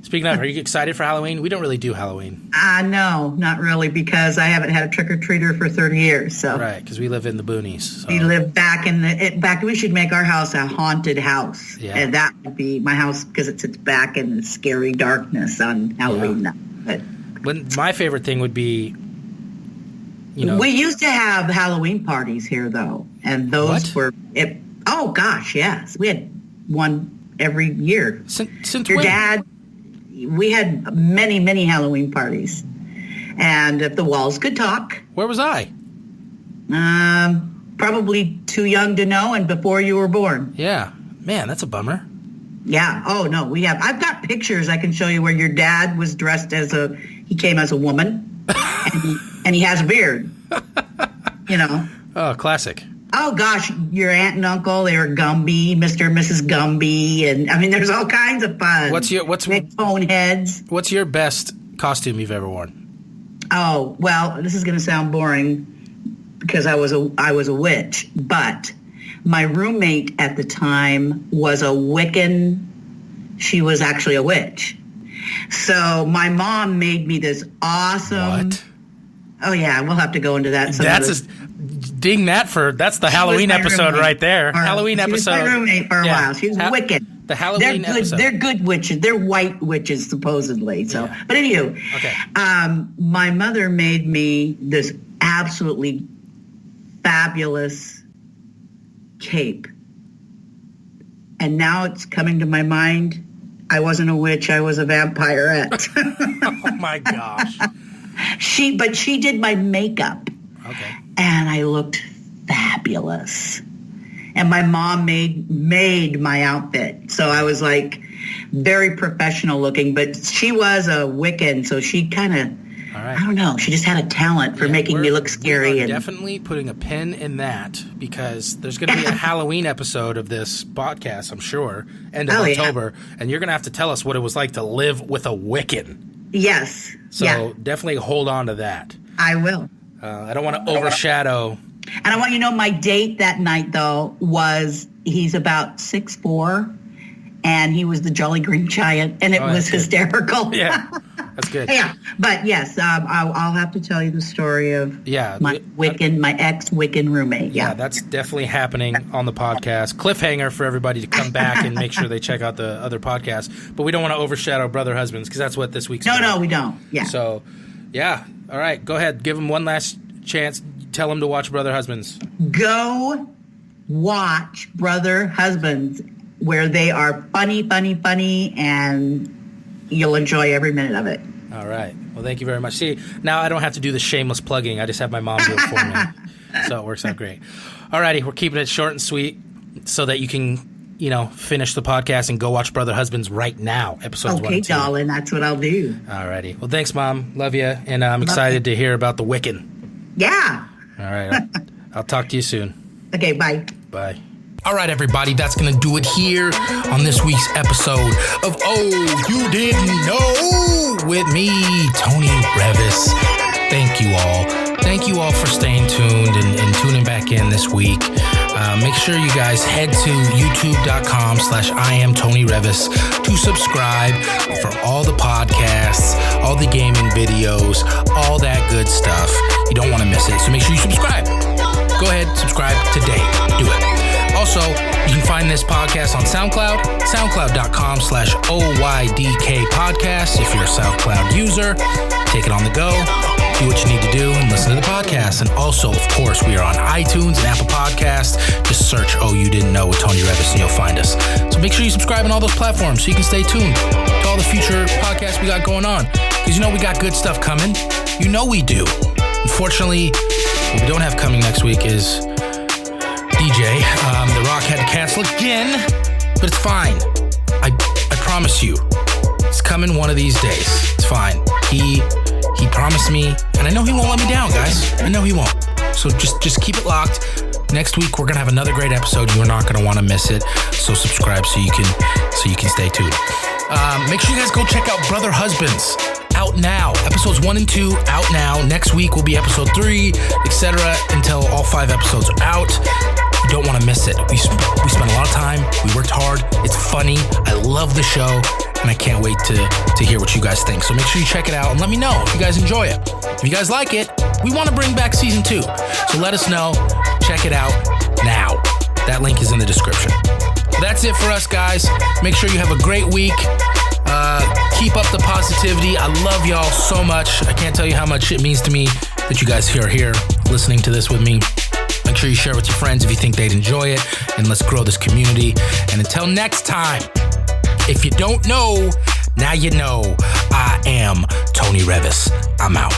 Speaking of, are you excited for Halloween? We don't really do Halloween. No, not really, because I haven't had a trick-or-treater for 30 years. So. Right, because we live in the boonies. So. We live back in fact, we should make our house a haunted house. Yeah. And that would be my house, because it sits back in the scary darkness on Halloween night. But my favorite thing would be, we used to have Halloween parties here, though. And those were, oh, gosh, yes. We had one every year. Since Your when? dad... We had many, many Halloween parties. And if the walls could talk. Where was I? Probably too young to know and before you were born. Yeah. Man, that's a bummer. Yeah. Oh, no. I've got pictures I can show you where your dad was dressed he came as a woman. and he has a beard. Oh, classic. Oh, gosh, your aunt and uncle, they were Gumby, Mr. and Mrs. Gumby, and, there's all kinds of fun. Big phone heads. What's your best costume you've ever worn? Oh, well, this is going to sound boring because I was a witch, but my roommate at the time was a Wiccan. She was actually a witch. So my mom made me this awesome... What? Oh, yeah, we'll have to go into that. Ding that that's the Halloween episode right there. Halloween episode. She was my roommate for a while. She was wicked. The Halloween episode. They're good witches. They're white witches, supposedly. So, yeah. But anywho, okay. My mother made me this absolutely fabulous cape. And now it's coming to my mind, I wasn't a witch, I was a vampirette. Oh, my gosh. She did my makeup. Okay. And I looked fabulous. And my mom made my outfit. So I was like very professional looking, but she was a Wiccan, so she kind of, I don't know, she just had a talent for making me look scary. We are definitely putting a pin in that because there's going to be a Halloween episode of this podcast, I'm sure, end of October, and you're going to have to tell us what it was like to live with a Wiccan. Yes. So definitely hold on to that. I will. I don't want to overshadow. And I want you to know my date that night, though, he's about 6'4", and he was the Jolly Green Giant, and it was hysterical. Yeah, that's good. Yeah, but yes, I'll have to tell you the story of my ex-Wiccan roommate. Yeah, that's definitely happening on the podcast. Cliffhanger for everybody to come back and make sure they check out the other podcasts. But we don't want to overshadow Brother Husbands because that's what this week's about. No, we don't. Yeah. So, yeah. All right, go ahead. Give them one last chance. Tell them to watch Brother Husbands. Go watch Brother Husbands, where they are funny, and you'll enjoy every minute of it. All right. Well, thank you very much. See, now I don't have to do the shameless plugging. I just have my mom do it for me. So it works out great. All righty. We're keeping it short and sweet so that you can, finish the podcast and go watch Brother Husbands right now. Episodes 1 and 2. Okay, darling. That's what I'll do. All righty. Well, thanks, Mom. Love you. And I'm excited to hear about the Wiccan. Yeah. All right. I'll talk to you soon. Okay, bye. Bye. All right, everybody, that's going to do it here on this week's episode of Oh, You Didn't Know with me, Tony Reavis. Thank you all. Thank you all for staying tuned and tuning back in this week. Make sure you guys head to youtube.com/iamTonyReavis to subscribe for all the podcasts, all the gaming videos, all that good stuff. You don't want to miss it, so make sure you subscribe. Go ahead, subscribe today. Do it. Also, you can find this podcast on SoundCloud, soundcloud.com/OYDK podcast. If you're a SoundCloud user, take it on the go, do what you need to do, and listen to the podcast. And also, of course, we are on iTunes and Apple Podcasts. Just search Oh You Didn't Know with Tony Reavis and you'll find us. So make sure you subscribe on all those platforms so you can stay tuned to all the future podcasts we got going on. Because we got good stuff coming. We do. Unfortunately, what we don't have coming next week is DJ. The Rock had to cancel again, but it's fine. I promise you, it's coming one of these days. It's fine. He promised me, and I know he won't let me down, guys. I know he won't. So just keep it locked. Next week we're gonna have another great episode. You're not gonna want to miss it. So subscribe so you can stay tuned. Make sure you guys go check out Brother Husbands. Out now. Episodes 1 and 2 out now. Next week will be episode 3, etc. until all 5 episodes are out. You don't want to miss it. We spent a lot of time. We worked hard. It's funny. I love the show, and I can't wait to hear what you guys think. So make sure you check it out and let me know if you guys enjoy it. If you guys like it, we want to bring back season 2. So let us know. Check it out now. That link is in the description. That's it for us, guys. Make sure you have a great week. Keep up the positivity. I love y'all so much. I can't tell you how much it means to me that you guys are here listening to this with me. Make sure you share with your friends if you think they'd enjoy it, and let's grow this community. And until next time, if you don't know, now you know. I am Tony Reavis. I'm out.